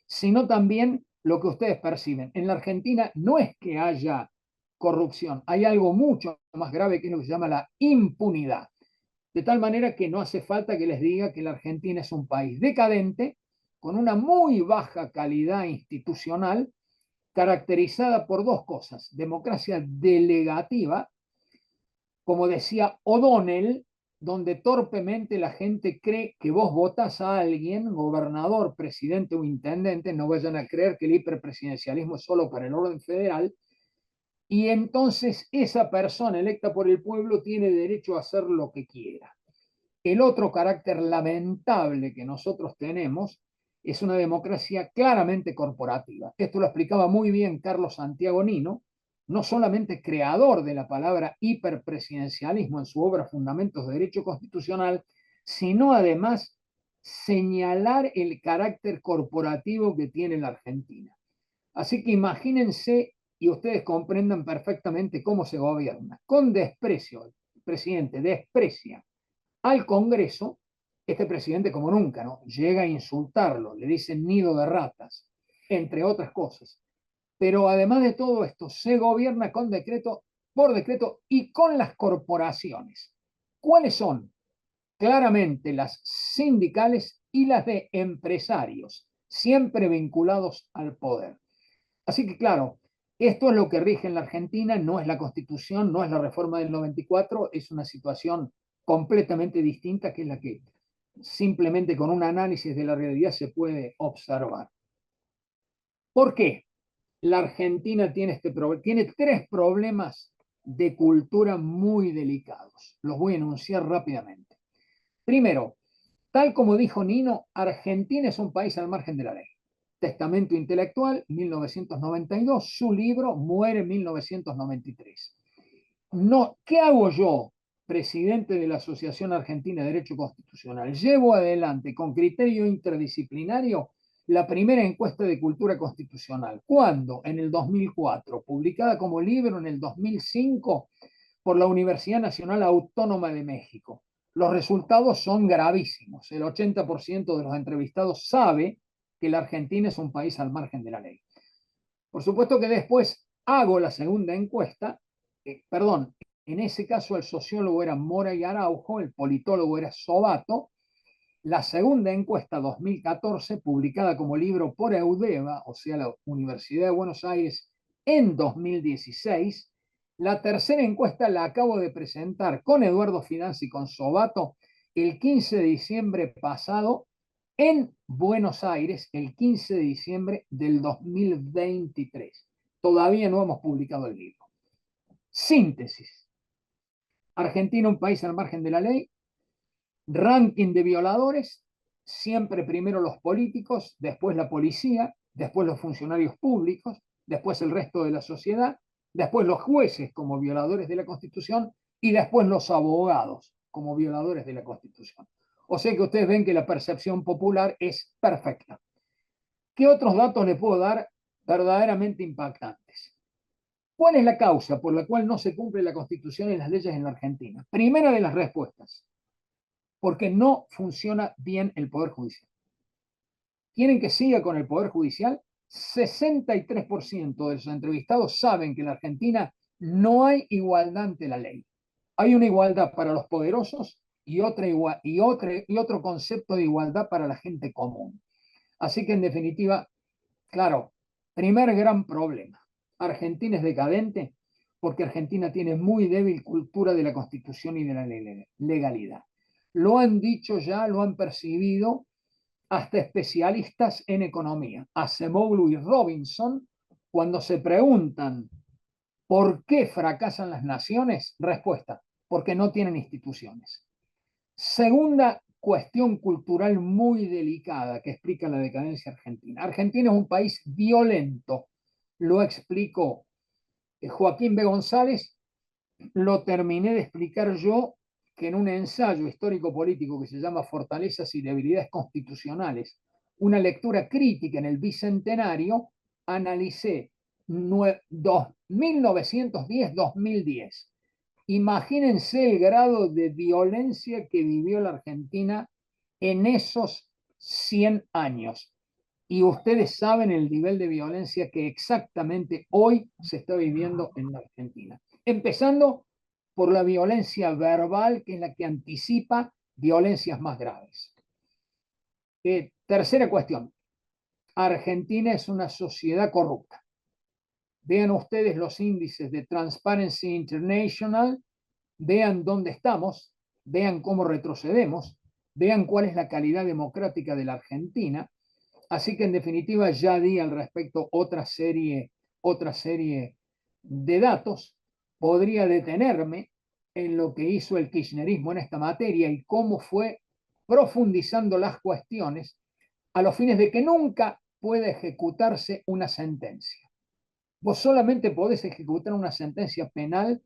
sino también lo que ustedes perciben. En la Argentina no es que haya corrupción, hay algo mucho más grave que es lo que se llama la impunidad. De tal manera que no hace falta que les diga que la Argentina es un país decadente, con una muy baja calidad institucional, caracterizada por dos cosas: democracia delegativa, como decía O'Donnell, donde torpemente la gente cree que vos votas a alguien, gobernador, presidente o intendente, no vayan a creer que el hiperpresidencialismo es solo para el orden federal, y entonces esa persona electa por el pueblo tiene derecho a hacer lo que quiera. El otro carácter lamentable que nosotros tenemos es una democracia claramente corporativa. Esto lo explicaba muy bien Carlos Santiago Nino, no solamente creador de la palabra hiperpresidencialismo en su obra Fundamentos de Derecho Constitucional, sino además señalar el carácter corporativo que tiene la Argentina. Así que imagínense y ustedes comprendan perfectamente cómo se gobierna. Con desprecio, el presidente desprecia al Congreso, este presidente como nunca, ¿no? Llega a insultarlo, le dicen nido de ratas, entre otras cosas. Pero además de todo esto, se gobierna con decreto, por decreto y con las corporaciones. ¿Cuáles son? Claramente las sindicales y las de empresarios, siempre vinculados al poder. Así que claro, esto es lo que rige en la Argentina, no es la Constitución, no es la reforma del 94, es una situación completamente distinta, que es la que simplemente con un análisis de la realidad se puede observar. ¿Por qué la Argentina tiene tiene tres problemas de cultura muy delicados? Los voy a enunciar rápidamente. Primero, tal como dijo Nino, Argentina es un país al margen de la ley. Testamento Intelectual, 1992, su libro muere en 1993. No, ¿qué hago yo, presidente de la Asociación Argentina de Derecho Constitucional? Llevo adelante con criterio interdisciplinario la primera encuesta de cultura constitucional. ¿Cuándo? En el 2004, publicada como libro en el 2005 por la Universidad Nacional Autónoma de México. Los resultados son gravísimos. El 80% de los entrevistados sabe que la Argentina es un país al margen de la ley. Por supuesto que después hago la segunda encuesta, en ese caso el sociólogo era Mora y Araujo, el politólogo era Sobato. La segunda encuesta 2014, publicada como libro por EUDEVA, o sea, la Universidad de Buenos Aires, en 2016. La tercera encuesta la acabo de presentar con Eduardo Fidanza y con Sobato el 15 de diciembre pasado en Buenos Aires, el 15 de diciembre del 2023. Todavía no hemos publicado el libro. Síntesis. Argentina, un país al margen de la ley. Ranking de violadores, siempre primero los políticos, después la policía, después los funcionarios públicos, después el resto de la sociedad, después los jueces como violadores de la Constitución y después los abogados como violadores de la Constitución. O sea que ustedes ven que la percepción popular es perfecta. ¿Qué otros datos les puedo dar verdaderamente impactantes? ¿Cuál es la causa por la cual no se cumple la Constitución y las leyes en la Argentina? Primera de las respuestas: porque no funciona bien el Poder Judicial. ¿Quieren que siga con el Poder Judicial? 63% de los entrevistados saben que en la Argentina no hay igualdad ante la ley. Hay una igualdad para los poderosos y otro concepto de igualdad para la gente común. Así que en definitiva, claro, primer gran problema. Argentina es decadente porque Argentina tiene muy débil cultura de la Constitución y de la legalidad. Lo han dicho ya, lo han percibido hasta especialistas en economía. Acemoglu y Robinson, cuando se preguntan ¿por qué fracasan las naciones? Respuesta: porque no tienen instituciones. Segunda cuestión cultural muy delicada que explica la decadencia argentina. Argentina es un país violento. Lo explicó Joaquín B. González, lo terminé de explicar yo que en un ensayo histórico-político que se llama Fortalezas y debilidades constitucionales, una lectura crítica en el Bicentenario, analicé 1910-2010. Imagínense el grado de violencia que vivió la Argentina en esos 100 años. Y ustedes saben el nivel de violencia que exactamente hoy se está viviendo en la Argentina. Empezando por la violencia verbal, que es la que anticipa violencias más graves. Tercera cuestión. Argentina es una sociedad corrupta. Vean ustedes los índices de Transparency International, vean dónde estamos, vean cómo retrocedemos, vean cuál es la calidad democrática de la Argentina. Así que en definitiva ya di al respecto otra serie de datos. Podría detenerme en lo que hizo el kirchnerismo en esta materia y cómo fue profundizando las cuestiones a los fines de que nunca pueda ejecutarse una sentencia. Vos solamente podés ejecutar una sentencia penal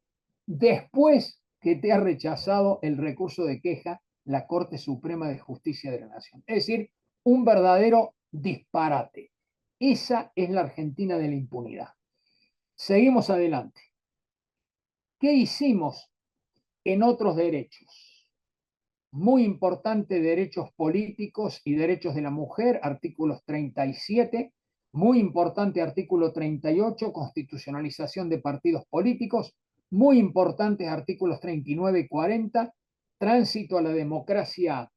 después que te ha rechazado el recurso de queja la Corte Suprema de Justicia de la Nación. Es decir, un verdadero disparate. Esa es la Argentina de la impunidad. Seguimos adelante. ¿Qué hicimos en otros derechos? Muy importante, derechos políticos y derechos de la mujer, artículos 37. Muy importante, artículo 38, constitucionalización de partidos políticos. Muy importantes, artículos 39 y 40, tránsito a la democracia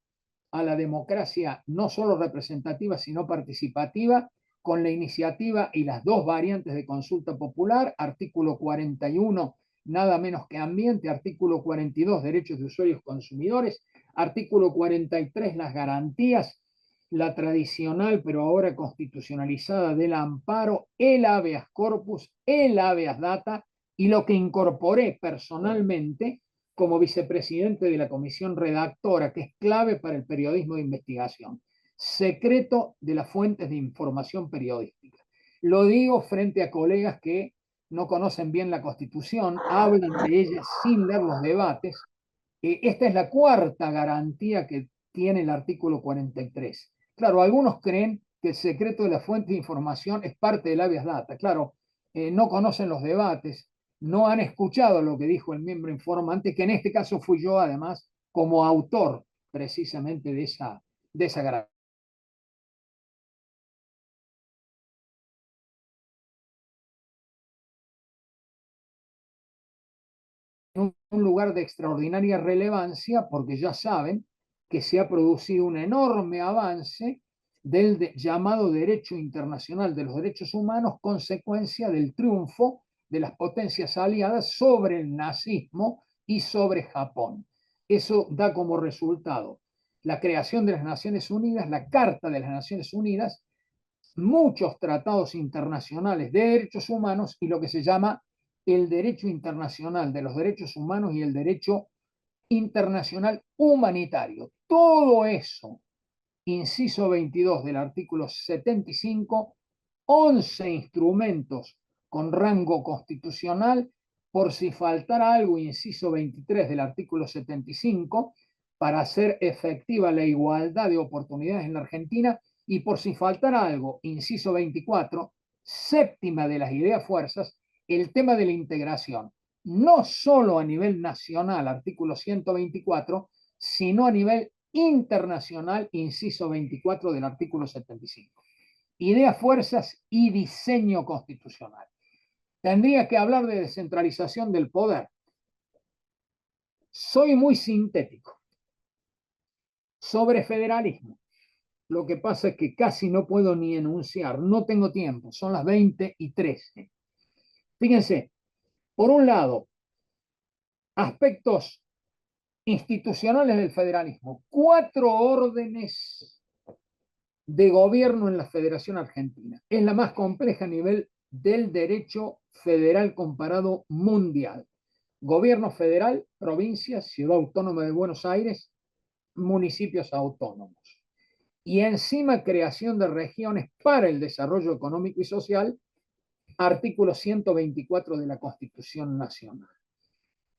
no solo representativa, sino participativa, con la iniciativa y las dos variantes de consulta popular, artículo 41, nada menos que ambiente, artículo 42, derechos de usuarios consumidores, artículo 43, las garantías, la tradicional pero ahora constitucionalizada del amparo, el habeas corpus, el habeas data, y lo que incorporé personalmente como vicepresidente de la comisión redactora, que es clave para el periodismo de investigación: secreto de las fuentes de información periodística. Lo digo frente a colegas que no conocen bien la Constitución, hablan de ella sin leer los debates. Esta es la cuarta garantía que tiene el artículo 43. Claro, algunos creen que el secreto de la fuente de información es parte del habeas data. Claro, no conocen los debates, no han escuchado lo que dijo el miembro informante, que en este caso fui yo, además, como autor precisamente de esa garantía. Un lugar de extraordinaria relevancia, porque ya saben que se ha producido un enorme avance del llamado derecho internacional de los derechos humanos, consecuencia del triunfo de las potencias aliadas sobre el nazismo y sobre Japón. Eso da como resultado la creación de las Naciones Unidas, la Carta de las Naciones Unidas, muchos tratados internacionales de derechos humanos y lo que se llama el derecho internacional de los derechos humanos y el derecho internacional humanitario. Todo eso, inciso 22 del artículo 75, 11 instrumentos con rango constitucional, por si faltara algo, inciso 23 del artículo 75, para hacer efectiva la igualdad de oportunidades en la Argentina, y por si faltara algo, inciso 24, séptima de las ideas fuerzas, el tema de la integración, no solo a nivel nacional, artículo 124, sino a nivel internacional, inciso 24 del artículo 75. Ideas, fuerzas y diseño constitucional. Tendría que hablar de descentralización del poder. Soy muy sintético. Sobre federalismo. Lo que pasa es que casi no puedo ni enunciar, no tengo tiempo, son las 20:13. Fíjense, por un lado, aspectos institucionales del federalismo, 4 órdenes de gobierno en la Federación Argentina. Es la más compleja a nivel del derecho federal comparado mundial. Gobierno federal, provincias, Ciudad Autónoma de Buenos Aires, municipios autónomos. Y encima creación de regiones para el desarrollo económico y social, artículo 124 de la Constitución Nacional.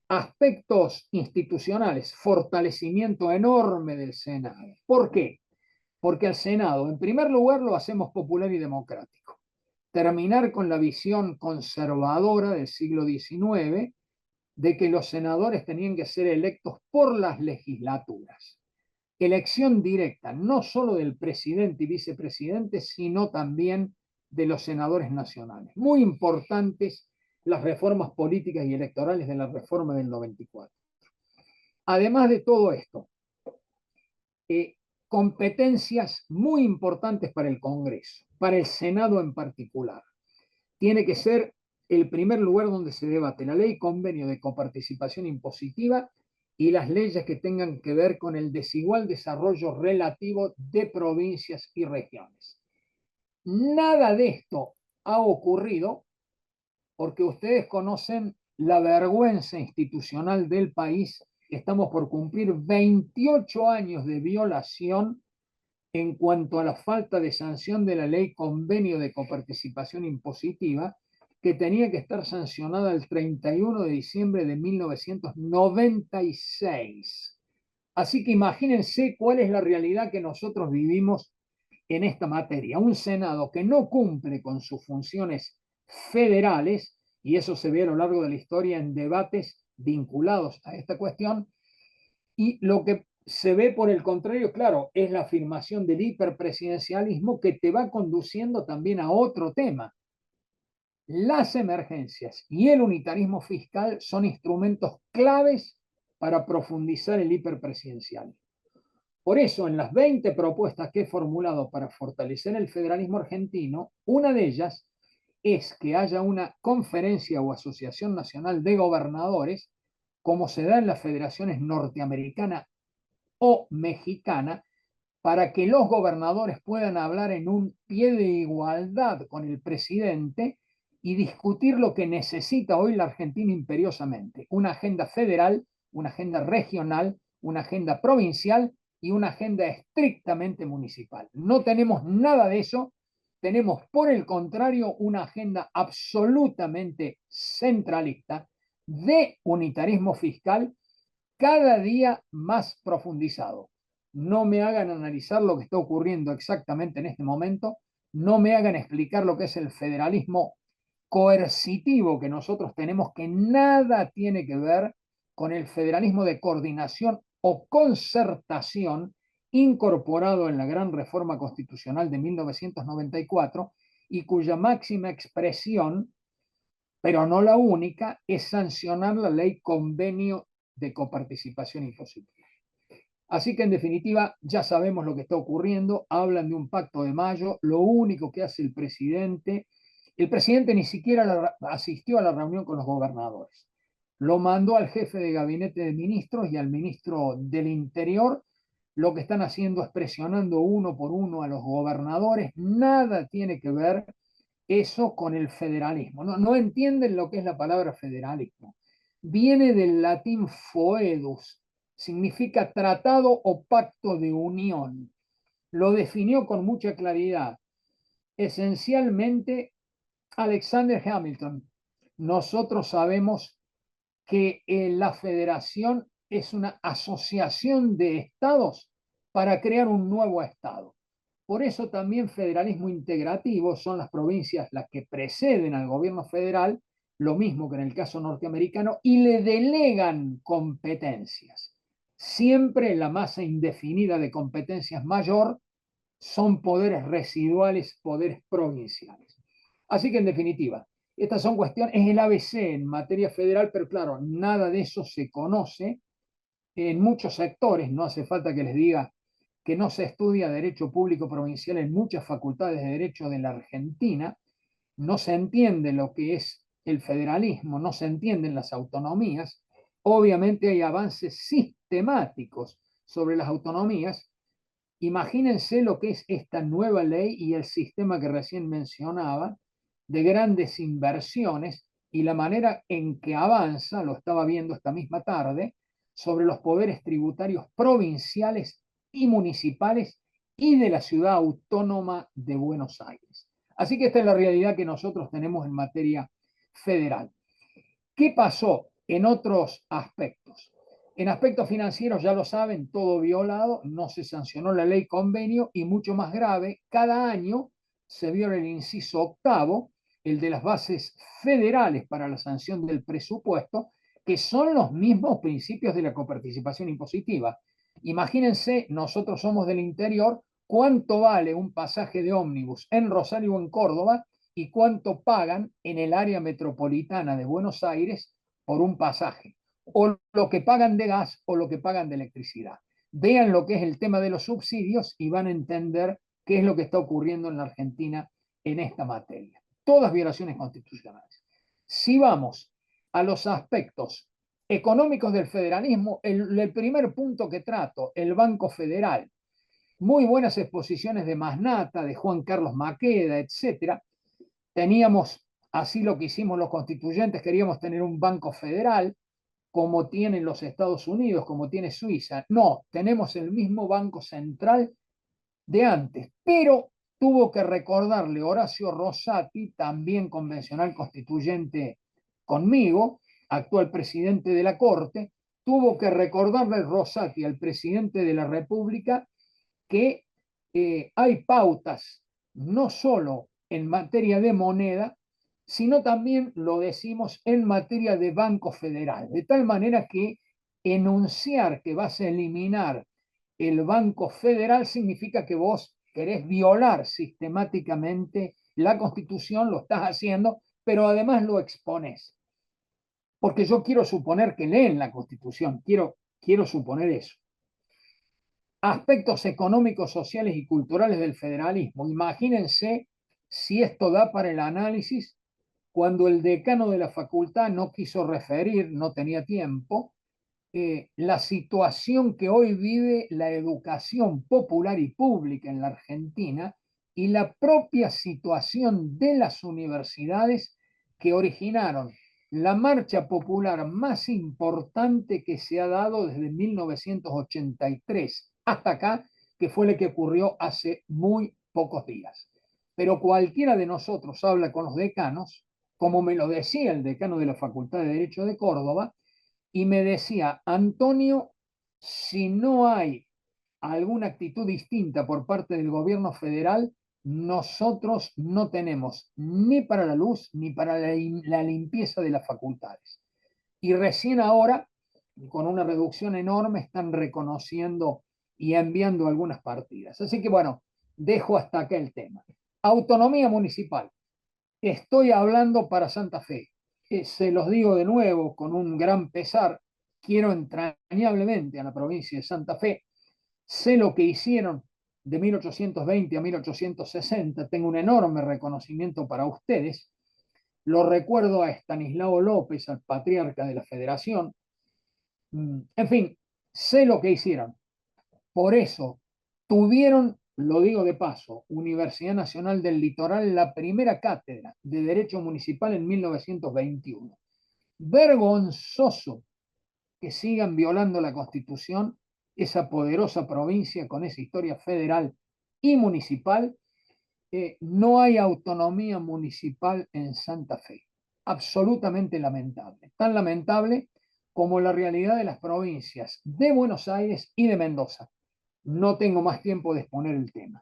Aspectos institucionales, fortalecimiento enorme del Senado. ¿Por qué? Porque al Senado, en primer lugar, lo hacemos popular y democrático. Terminar con la visión conservadora del siglo XIX de que los senadores tenían que ser electos por las legislaturas. Elección directa, no solo del presidente y vicepresidente, sino también de los senadores nacionales. Muy importantes las reformas políticas y electorales de la reforma del 94. Además de todo esto, competencias muy importantes para el Congreso, para el Senado en particular. Tiene que ser el primer lugar donde se debate la ley convenio de coparticipación impositiva y las leyes que tengan que ver con el desigual desarrollo relativo de provincias y regiones. Nada de esto ha ocurrido porque ustedes conocen la vergüenza institucional del país. Estamos por cumplir 28 años de violación en cuanto a la falta de sanción de la ley convenio de coparticipación impositiva, que tenía que estar sancionada el 31 de diciembre de 1996. Así que imagínense cuál es la realidad que nosotros vivimos en esta materia. Un Senado que no cumple con sus funciones federales, y eso se ve a lo largo de la historia en debates vinculados a esta cuestión, y lo que se ve por el contrario, claro, es la afirmación del hiperpresidencialismo que te va conduciendo también a otro tema. Las emergencias y el unitarismo fiscal son instrumentos claves para profundizar el hiperpresidencialismo. Por eso, en las 20 propuestas que he formulado para fortalecer el federalismo argentino, una de ellas es que haya una conferencia o asociación nacional de gobernadores, como se da en las federaciones norteamericana o mexicana, para que los gobernadores puedan hablar en un pie de igualdad con el presidente y discutir lo que necesita hoy la Argentina imperiosamente: una agenda federal, una agenda regional, una agenda provincial y una agenda estrictamente municipal. No tenemos nada de eso, tenemos por el contrario una agenda absolutamente centralista de unitarismo fiscal, cada día más profundizado. No me hagan analizar lo que está ocurriendo exactamente en este momento, no me hagan explicar lo que es el federalismo coercitivo que nosotros tenemos, que nada tiene que ver con el federalismo de coordinación o concertación incorporado en la gran reforma constitucional de 1994 y cuya máxima expresión, pero no la única, es sancionar la ley convenio de coparticipación impositiva. Así que en definitiva ya sabemos lo que está ocurriendo, hablan de un pacto de mayo, lo único que hace el presidente ni siquiera asistió a la reunión con los gobernadores, lo mandó al jefe de gabinete de ministros y al ministro del Interior. Lo que están haciendo es presionando uno por uno a los gobernadores, nada tiene que ver eso con el federalismo. No entienden lo que es la palabra federalismo. Viene del latín foedus, significa tratado o pacto de unión. Lo definió con mucha claridad. Esencialmente, Alexander Hamilton. Nosotros sabemos que la federación es una asociación de estados para crear un nuevo estado. Por eso también federalismo integrativo son las provincias las que preceden al gobierno federal, lo mismo que en el caso norteamericano, y le delegan competencias. Siempre la masa indefinida de competencias mayor son poderes residuales, poderes provinciales. Así que en definitiva, estas son cuestiones, es el ABC en materia federal, pero claro, nada de eso se conoce en muchos sectores. No hace falta que les diga que no se estudia derecho público provincial en muchas facultades de derecho de la Argentina, no se entiende lo que es el federalismo, no se entienden las autonomías. Obviamente hay avances sistemáticos sobre las autonomías. Imagínense lo que es esta nueva ley y el sistema que recién mencionaba, de grandes inversiones, y la manera en que avanza, lo estaba viendo esta misma tarde, sobre los poderes tributarios provinciales y municipales y de la ciudad autónoma de Buenos Aires. Así que esta es la realidad que nosotros tenemos en materia federal. ¿Qué pasó en otros aspectos. En aspectos financieros, ya lo saben, todo violado, no se sancionó la ley convenio y mucho más grave, cada año se viola el inciso octavo, el de las bases federales para la sanción del presupuesto, que son los mismos principios de la coparticipación impositiva. Imagínense, nosotros somos del interior, cuánto vale un pasaje de ómnibus en Rosario o en Córdoba y cuánto pagan en el área metropolitana de Buenos Aires por un pasaje, o lo que pagan de gas o lo que pagan de electricidad. Vean lo que es el tema de los subsidios y van a entender qué es lo que está ocurriendo en la Argentina en esta materia. Todas violaciones constitucionales. Si vamos a los aspectos económicos del federalismo, el primer punto que trato, el Banco Federal, muy buenas exposiciones de Masnata, de Juan Carlos Maqueda, etcétera. Teníamos, así lo que hicimos los constituyentes, queríamos tener un banco federal, como tienen los Estados Unidos, como tiene Suiza. No, tenemos el mismo Banco Central de antes, pero tuvo que recordarle Horacio Rosati, también convencional constituyente conmigo, actual presidente de la Corte, tuvo que recordarle Rosati al presidente de la República que hay pautas no solo en materia de moneda, sino también lo decimos en materia de Banco Federal, de tal manera que enunciar que vas a eliminar el Banco Federal significa que vos querés violar sistemáticamente la Constitución, lo estás haciendo, pero además lo expones. Porque yo quiero suponer que leen la Constitución, quiero suponer eso. Aspectos económicos, sociales y culturales del federalismo. Imagínense si esto da para el análisis cuando el decano de la facultad no quiso referir, no tenía tiempo, la situación que hoy vive la educación popular y pública en la Argentina y la propia situación de las universidades que originaron la marcha popular más importante que se ha dado desde 1983 hasta acá, que fue la que ocurrió hace muy pocos días. Pero cualquiera de nosotros habla con los decanos, como me lo decía el decano de la Facultad de Derecho de Córdoba, y me decía, Antonio, si no hay alguna actitud distinta por parte del gobierno federal, nosotros no tenemos ni para la luz ni para la limpieza de las facultades. Y recién ahora, con una reducción enorme, están reconociendo y enviando algunas partidas. Así que bueno, dejo hasta acá el tema. Autonomía municipal. Estoy hablando para Santa Fe. Se los digo de nuevo con un gran pesar. Quiero entrañablemente a la provincia de Santa Fe. Sé lo que hicieron de 1820 a 1860. Tengo un enorme reconocimiento para ustedes. Lo recuerdo a Estanislao López, al patriarca de la Federación. En fin, sé lo que hicieron. Por eso tuvieron, lo digo de paso, Universidad Nacional del Litoral, la primera cátedra de Derecho Municipal en 1921. Vergonzoso que sigan violando la Constitución, esa poderosa provincia con esa historia federal y municipal. No hay autonomía municipal en Santa Fe. Absolutamente lamentable. Tan lamentable como la realidad de las provincias de Buenos Aires y de Mendoza. No tengo más tiempo de exponer el tema.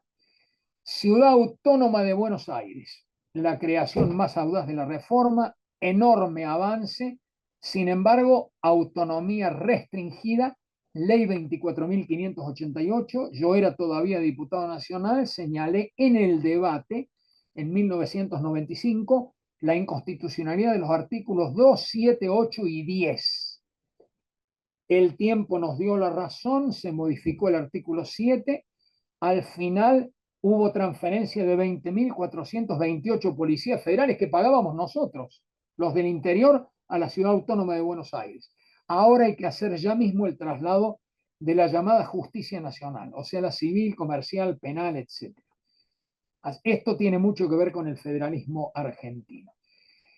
Ciudad Autónoma de Buenos Aires, la creación más audaz de la reforma, enorme avance, sin embargo, autonomía restringida, ley 24.588, yo era todavía diputado nacional, señalé en el debate en 1995 la inconstitucionalidad de los artículos 2, 7, 8 y 10. El tiempo nos dio la razón, se modificó el artículo 7, al final hubo transferencia de 20.428 policías federales que pagábamos nosotros, los del interior, a la Ciudad Autónoma de Buenos Aires. Ahora hay que hacer ya mismo el traslado de la llamada justicia nacional, o sea, la civil, comercial, penal, etc. Esto tiene mucho que ver con el federalismo argentino.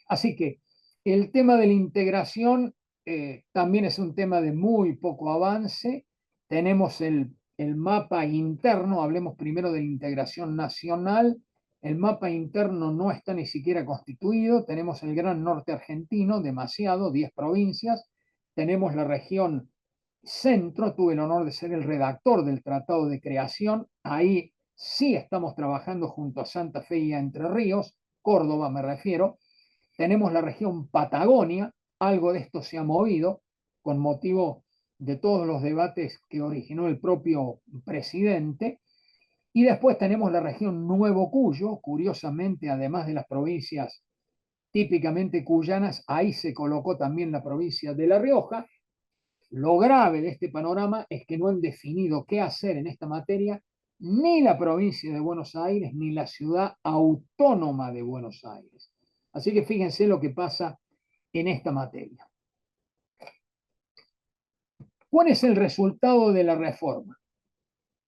Así que el tema de la integración también es un tema de muy poco avance. Tenemos el mapa interno, hablemos primero de la integración nacional. El mapa interno no está ni siquiera constituido. Tenemos el Gran Norte argentino, demasiado, 10 provincias. Tenemos la región centro. Tuve el honor de ser el redactor del Tratado de Creación. Ahí sí estamos trabajando junto a Santa Fe y a Entre Ríos, Córdoba me refiero. Tenemos la región Patagonia. Algo de esto se ha movido con motivo de todos los debates que originó el propio presidente. Y después tenemos la región Nuevo Cuyo, curiosamente, además de las provincias típicamente cuyanas, ahí se colocó también la provincia de La Rioja. Lo grave de este panorama es que no han definido qué hacer en esta materia ni la provincia de Buenos Aires ni la ciudad autónoma de Buenos Aires. Así que fíjense lo que pasa en esta materia. ¿Cuál es el resultado de la reforma?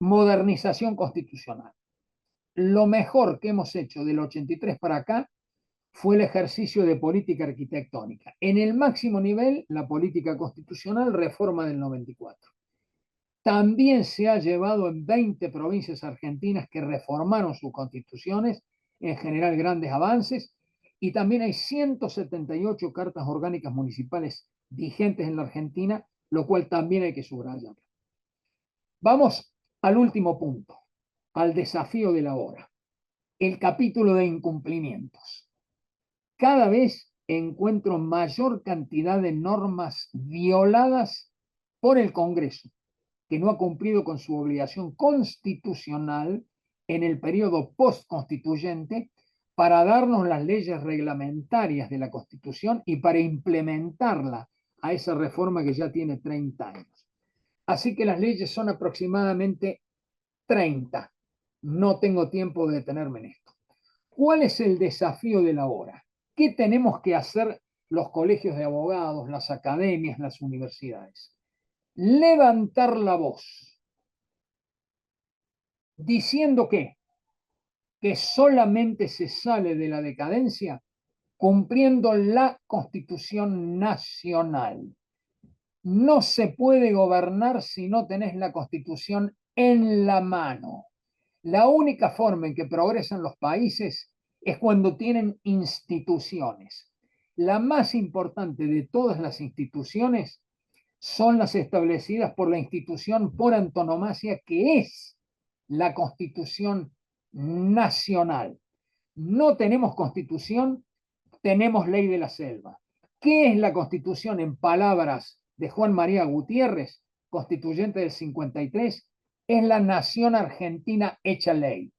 Modernización constitucional. Lo mejor que hemos hecho del 83 para acá fue el ejercicio de política arquitectónica. En el máximo nivel, la política constitucional, reforma del 94. También se ha llevado en 20 provincias argentinas que reformaron sus constituciones, en general grandes avances, y también hay 178 cartas orgánicas municipales vigentes en la Argentina, lo cual también hay que subrayar. Vamos al último punto, al desafío de la hora, el capítulo de incumplimientos. Cada vez encuentro mayor cantidad de normas violadas por el Congreso, que no ha cumplido con su obligación constitucional en el periodo postconstituyente para darnos las leyes reglamentarias de la Constitución y para implementarla a esa reforma que ya tiene 30 años. Así que las leyes son aproximadamente 30. No tengo tiempo de detenerme en esto. ¿Cuál es el desafío de la hora? ¿Qué tenemos que hacer los colegios de abogados, las academias, las universidades? Levantar la voz, diciendo que solamente se sale de la decadencia cumpliendo la Constitución Nacional. No se puede gobernar si no tenés la Constitución en la mano. La única forma en que progresan los países es cuando tienen instituciones. La más importante de todas las instituciones son las establecidas por la institución por antonomasia, que es la Constitución Nacional. No tenemos Constitución, tenemos Ley de la Selva. ¿Qué es la Constitución en palabras de Juan María Gutiérrez, constituyente del 53? Es la nación argentina hecha ley.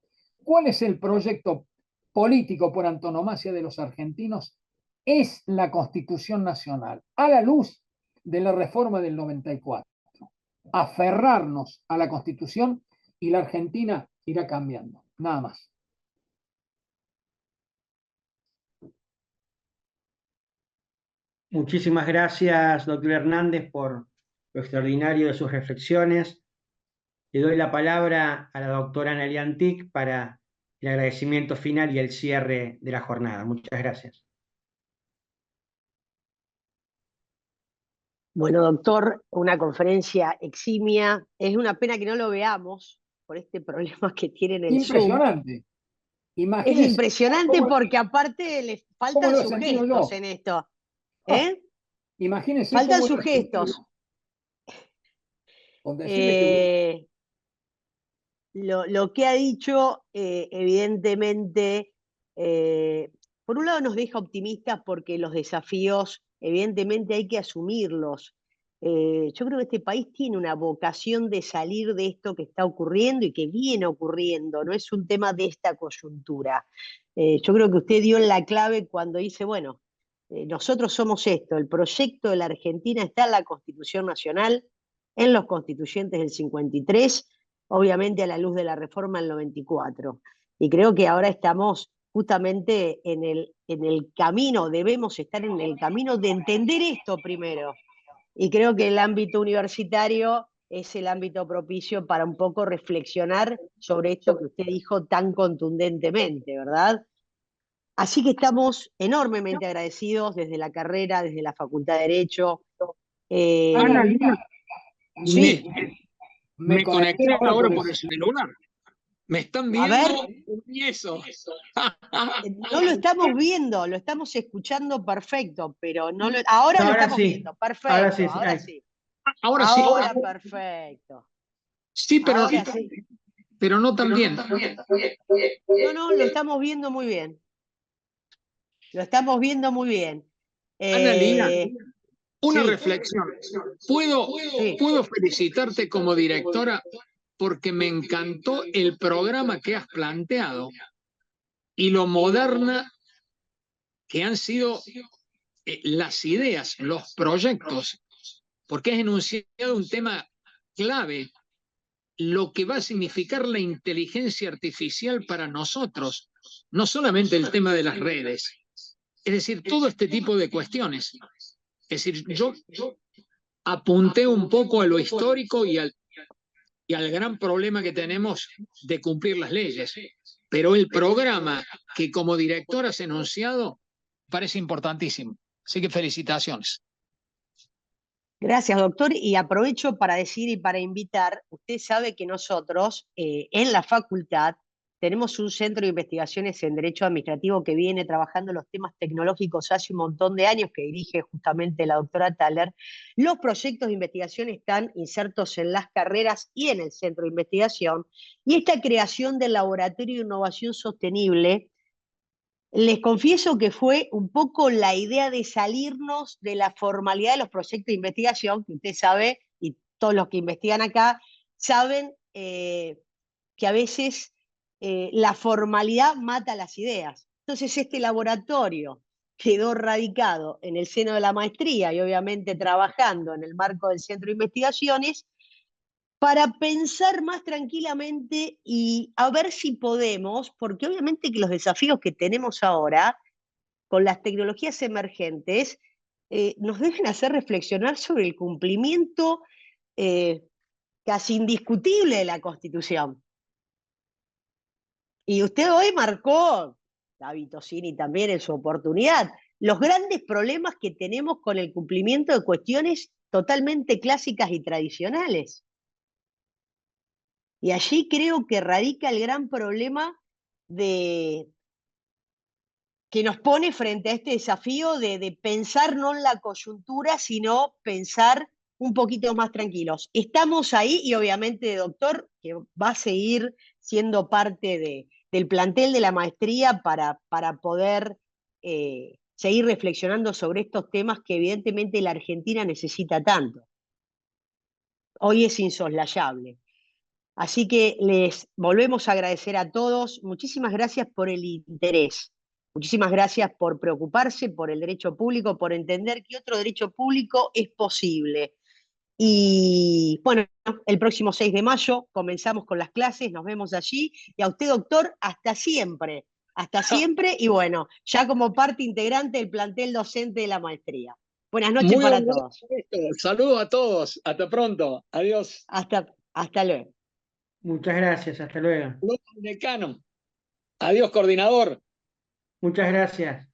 ¿Cuál es el proyecto político por antonomasia de los argentinos? Es la Constitución Nacional, a la luz de la reforma del 94. Aferrarnos a la Constitución y la Argentina irá cambiando. Nada más. Muchísimas gracias, doctor Hernández, por lo extraordinario de sus reflexiones. Le doy la palabra a la doctora Analía Antic para el agradecimiento final y el cierre de la jornada. Muchas gracias. Bueno, doctor, una conferencia eximia. Es una pena que no lo veamos por este problema que tienen el Zoom. Impresionante. Es impresionante porque aparte le faltan sus gestos en esto. ¿Eh? Imagínense. Faltan sus gestos. Lo que ha dicho, evidentemente, por un lado nos deja optimistas porque los desafíos, evidentemente, hay que asumirlos. Yo creo que este país tiene una vocación de salir de esto que está ocurriendo y que viene ocurriendo, no es un tema de esta coyuntura. Yo creo que usted dio en la clave cuando dice, bueno, nosotros somos esto, el proyecto de la Argentina está en la Constitución Nacional, en los constituyentes del 53, obviamente a la luz de la reforma del 94. Y creo que ahora estamos justamente en el camino, debemos estar en el camino de entender esto primero. Y creo que el ámbito universitario es el ámbito propicio para un poco reflexionar sobre esto que usted dijo tan contundentemente, ¿verdad? Así que estamos enormemente agradecidos desde la carrera, desde la Facultad de Derecho. Analía, Sí. me conecté ahora por el celular. ¿Me están A ver. viendo? Y eso. No lo estamos viendo, lo estamos escuchando perfecto, pero no lo, ahora No, lo ahora estamos sí. viendo, perfecto, Ahora sí, sí, ahora ahí. sí. Ahora sí. Ahora perfecto. Sí, pero, Ahora sí. pero no tan bien. No, lo estamos viendo muy bien. Lo estamos viendo muy bien. Ana Lía, una Sí, reflexión. ¿Puedo sí. felicitarte como directora porque me encantó el programa que has planteado y lo moderna que han sido las ideas, los proyectos, porque has enunciado un tema clave, lo que va a significar la inteligencia artificial para nosotros, no solamente el tema de las redes, es decir, todo este tipo de cuestiones. Es decir, yo apunté un poco a lo histórico y al gran problema que tenemos de cumplir las leyes, pero el programa que como director has enunciado parece importantísimo. Así que felicitaciones. Gracias, doctor. Y aprovecho para decir y para invitar, usted sabe que nosotros en la facultad tenemos un centro de investigaciones en Derecho Administrativo que viene trabajando los temas tecnológicos hace un montón de años, que dirige justamente la doctora Thaler. Los proyectos de investigación están insertos en las carreras y en el centro de investigación. Y esta creación del Laboratorio de Innovación Sostenible, les confieso que fue un poco la idea de salirnos de la formalidad de los proyectos de investigación, que usted sabe, y todos los que investigan acá, saben que a veces la formalidad mata las ideas. Entonces este laboratorio quedó radicado en el seno de la maestría y obviamente trabajando en el marco del Centro de Investigaciones para pensar más tranquilamente y a ver si podemos, porque obviamente que los desafíos que tenemos ahora con las tecnologías emergentes nos deben hacer reflexionar sobre el cumplimiento casi indiscutible de la Constitución. Y usted hoy marcó, David Tosini también en su oportunidad, los grandes problemas que tenemos con el cumplimiento de cuestiones totalmente clásicas y tradicionales. Y allí creo que radica el gran problema de, que nos pone frente a este desafío de pensar no en la coyuntura, sino pensar un poquito más tranquilos. Estamos ahí y obviamente, doctor, que va a seguir siendo parte del plantel de la maestría para poder seguir reflexionando sobre estos temas que evidentemente la Argentina necesita tanto. Hoy es insoslayable. Así que les volvemos a agradecer a todos. Muchísimas gracias por el interés. Muchísimas gracias por preocuparse por el derecho público, por entender que otro derecho público es posible. Y bueno, el próximo 6 de mayo comenzamos con las clases, nos vemos allí. Y a usted, doctor, hasta siempre. Hasta siempre y bueno, ya como parte integrante del plantel docente de la maestría. Buenas noches Muy para orgulloso todos. de esto. Saludos a todos. Hasta pronto. Adiós. Hasta luego. Muchas gracias, hasta luego. Decano. Adiós, coordinador. Muchas gracias.